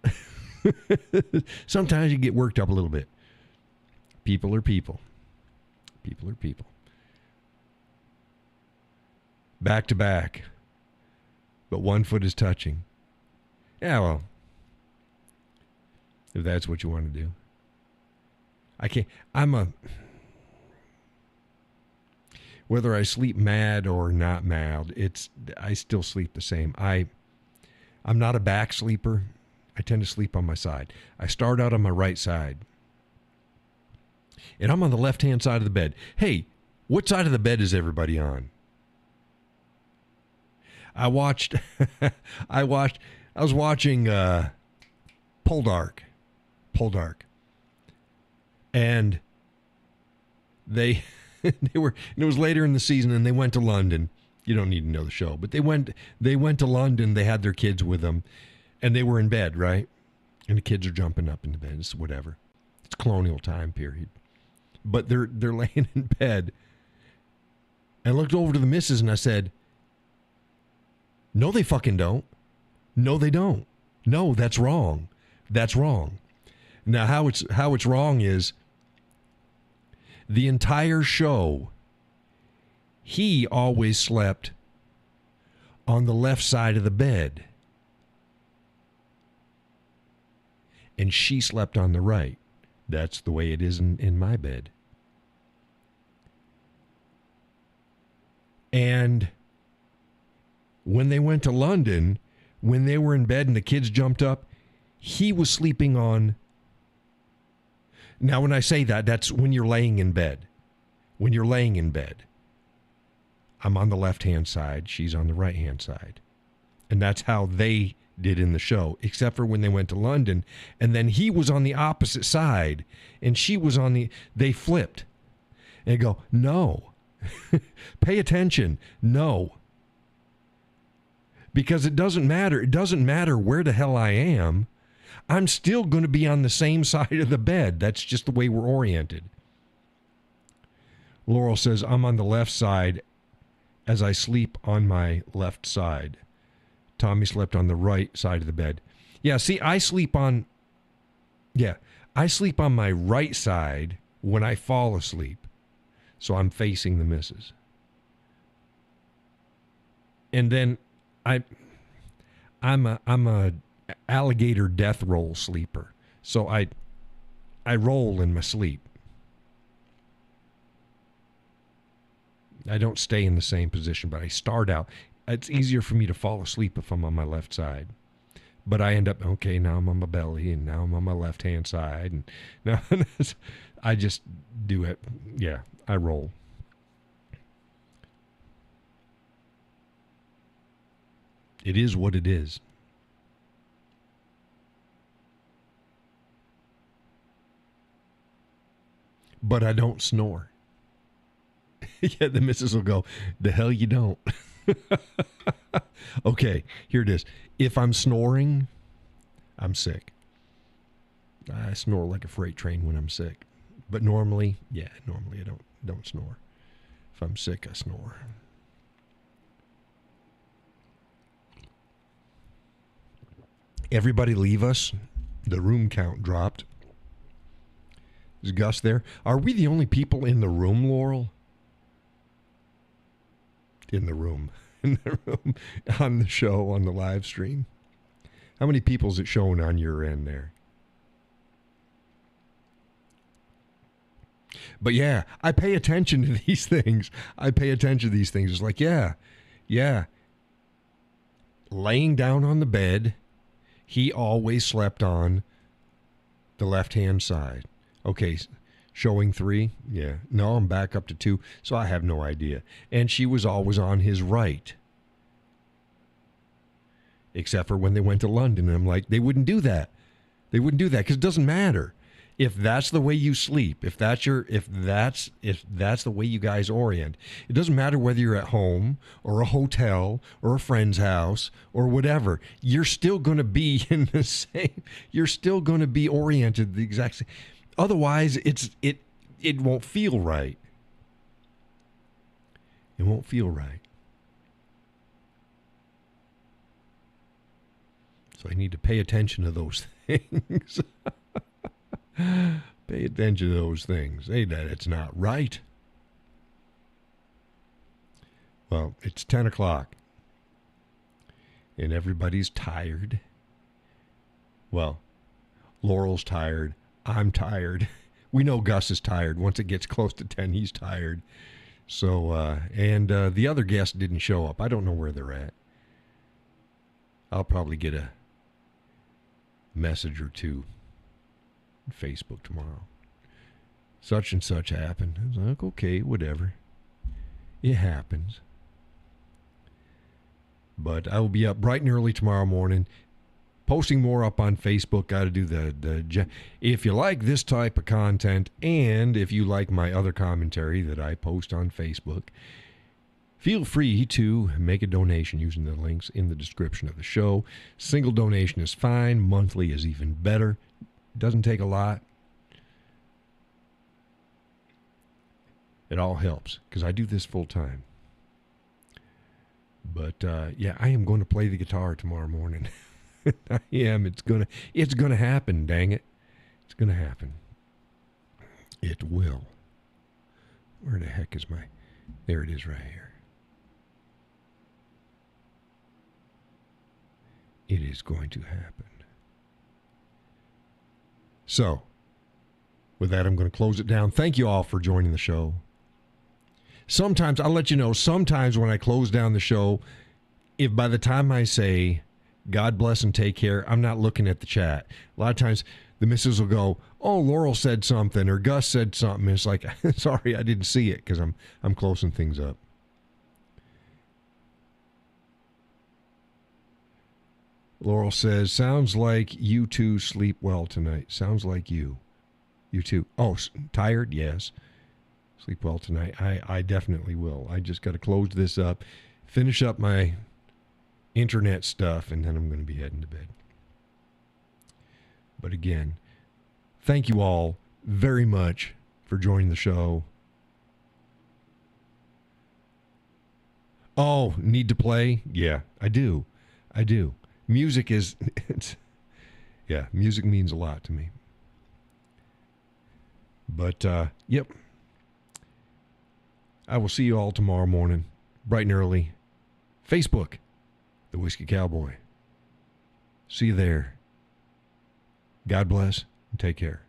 sometimes you get worked up a little bit. People are people. Back to back. But one foot is touching. Yeah, well, if that's what you want to do. Whether I sleep mad or not mad, I still sleep the same. I'm not a back sleeper. I tend to sleep on my side. I start out on my right side. And I'm on the left-hand side of the bed. Hey, what side of the bed is everybody on? I was watching Poldark. And they it was later in the season, and they went to London. You don't need to know the show, but they went to London. They had their kids with them, and they were in bed, right? And the kids are jumping up in the bed. It's whatever. It's colonial time period. But they're laying in bed. I looked over to the missus and I said, "No, they fucking don't. No, they don't. No, that's wrong. That's wrong." Now, how it's wrong is the entire show, he always slept on the left side of the bed. And she slept on the right. That's the way it is in my bed. And when they went to London, when they were in bed and the kids jumped up, he was sleeping on. Now, when I say that, that's when you're laying in bed. When you're laying in bed. I'm on the left-hand side. She's on the right-hand side. And that's how they did in the show, except for when they went to London. And then he was on the opposite side, and she was on the... They flipped. And they go, no. Pay attention. No. Because it doesn't matter. It doesn't matter where the hell I am. I'm still going to be on the same side of the bed. That's just the way we're oriented. Laurel says, I'm on the left side as I sleep on my left side. Tommy slept on the right side of the bed. Yeah, see, I sleep on my right side when I fall asleep. So I'm facing the missus. And then I'm a alligator death roll sleeper. So I roll in my sleep. I don't stay in the same position, but I start out. It's easier for me to fall asleep if I'm on my left side. But I end up, okay, now I'm on my belly, and now I'm on my left-hand side. And now I just do it. Yeah, I roll. It is what it is. But I don't snore. Yeah, the missus will go, the hell you don't. Okay, here it is. If I'm snoring, I'm sick. I snore like a freight train when I'm sick. But normally I don't snore. If I'm sick, I snore. Everybody leave us. The room count dropped. Is Gus there? Are we the only people in the room, Laurel? In the room. In the room. On the show, on the live stream. How many people is it showing on your end there? But yeah, I pay attention to these things. It's like, yeah. Laying down on the bed, he always slept on the left-hand side. Okay, showing 3? Yeah. No, I'm back up to 2, so I have no idea. And she was always on his right. Except for when they went to London. And I'm like, they wouldn't do that. Because it doesn't matter. If that's the way you sleep, if that's the way you guys orient, it doesn't matter whether you're at home or a hotel or a friend's house or whatever. You're still going to be in the same. You're still going to be oriented the exact same. Otherwise, it won't feel right. It won't feel right. So I need to pay attention to those things. Pay attention to those things. Hey, that it's not right. Well, it's 10 o'clock. And everybody's tired. Well, Laurel's tired. I'm tired. We know Gus is tired. Once it gets close to 10, he's tired. So, and the other guests didn't show up. I don't know where they're at. I'll probably get a message or two on Facebook tomorrow. such and such happened. I was like, okay, whatever. It happens. But I will be up bright and early tomorrow morning, posting more up on Facebook. Got to do if you like this type of content, and if you like my other commentary that I post on Facebook, feel free to make a donation using the links in the description of the show. Single donation is fine. Monthly is even better. Doesn't take a lot. It all helps because I do this full time. But yeah, I am going to play the guitar tomorrow morning. I am. It's gonna happen. Dang it! It's gonna happen. It will. Where the heck is my? There it is, right here. It is going to happen. So, with that, I'm going to close it down. Thank you all for joining the show. Sometimes, I'll let you know, sometimes when I close down the show, if by the time I say, God bless and take care, I'm not looking at the chat. A lot of times, the missus will go, oh, Laurel said something, or Gus said something. And it's like, sorry, I didn't see it, because I'm closing things up. Laurel says, sounds like you two sleep well tonight. Sounds like you. You too. Oh, tired? Yes. Sleep well tonight. I definitely will. I just got to close this up, finish up my internet stuff, and then I'm going to be heading to bed. But again, thank you all very much for joining the show. Oh, need to play? Yeah, I do. Music is, music means a lot to me. But, yep. I will see you all tomorrow morning, bright and early. Facebook, The Whiskey Cowboy. See you there. God bless and take care.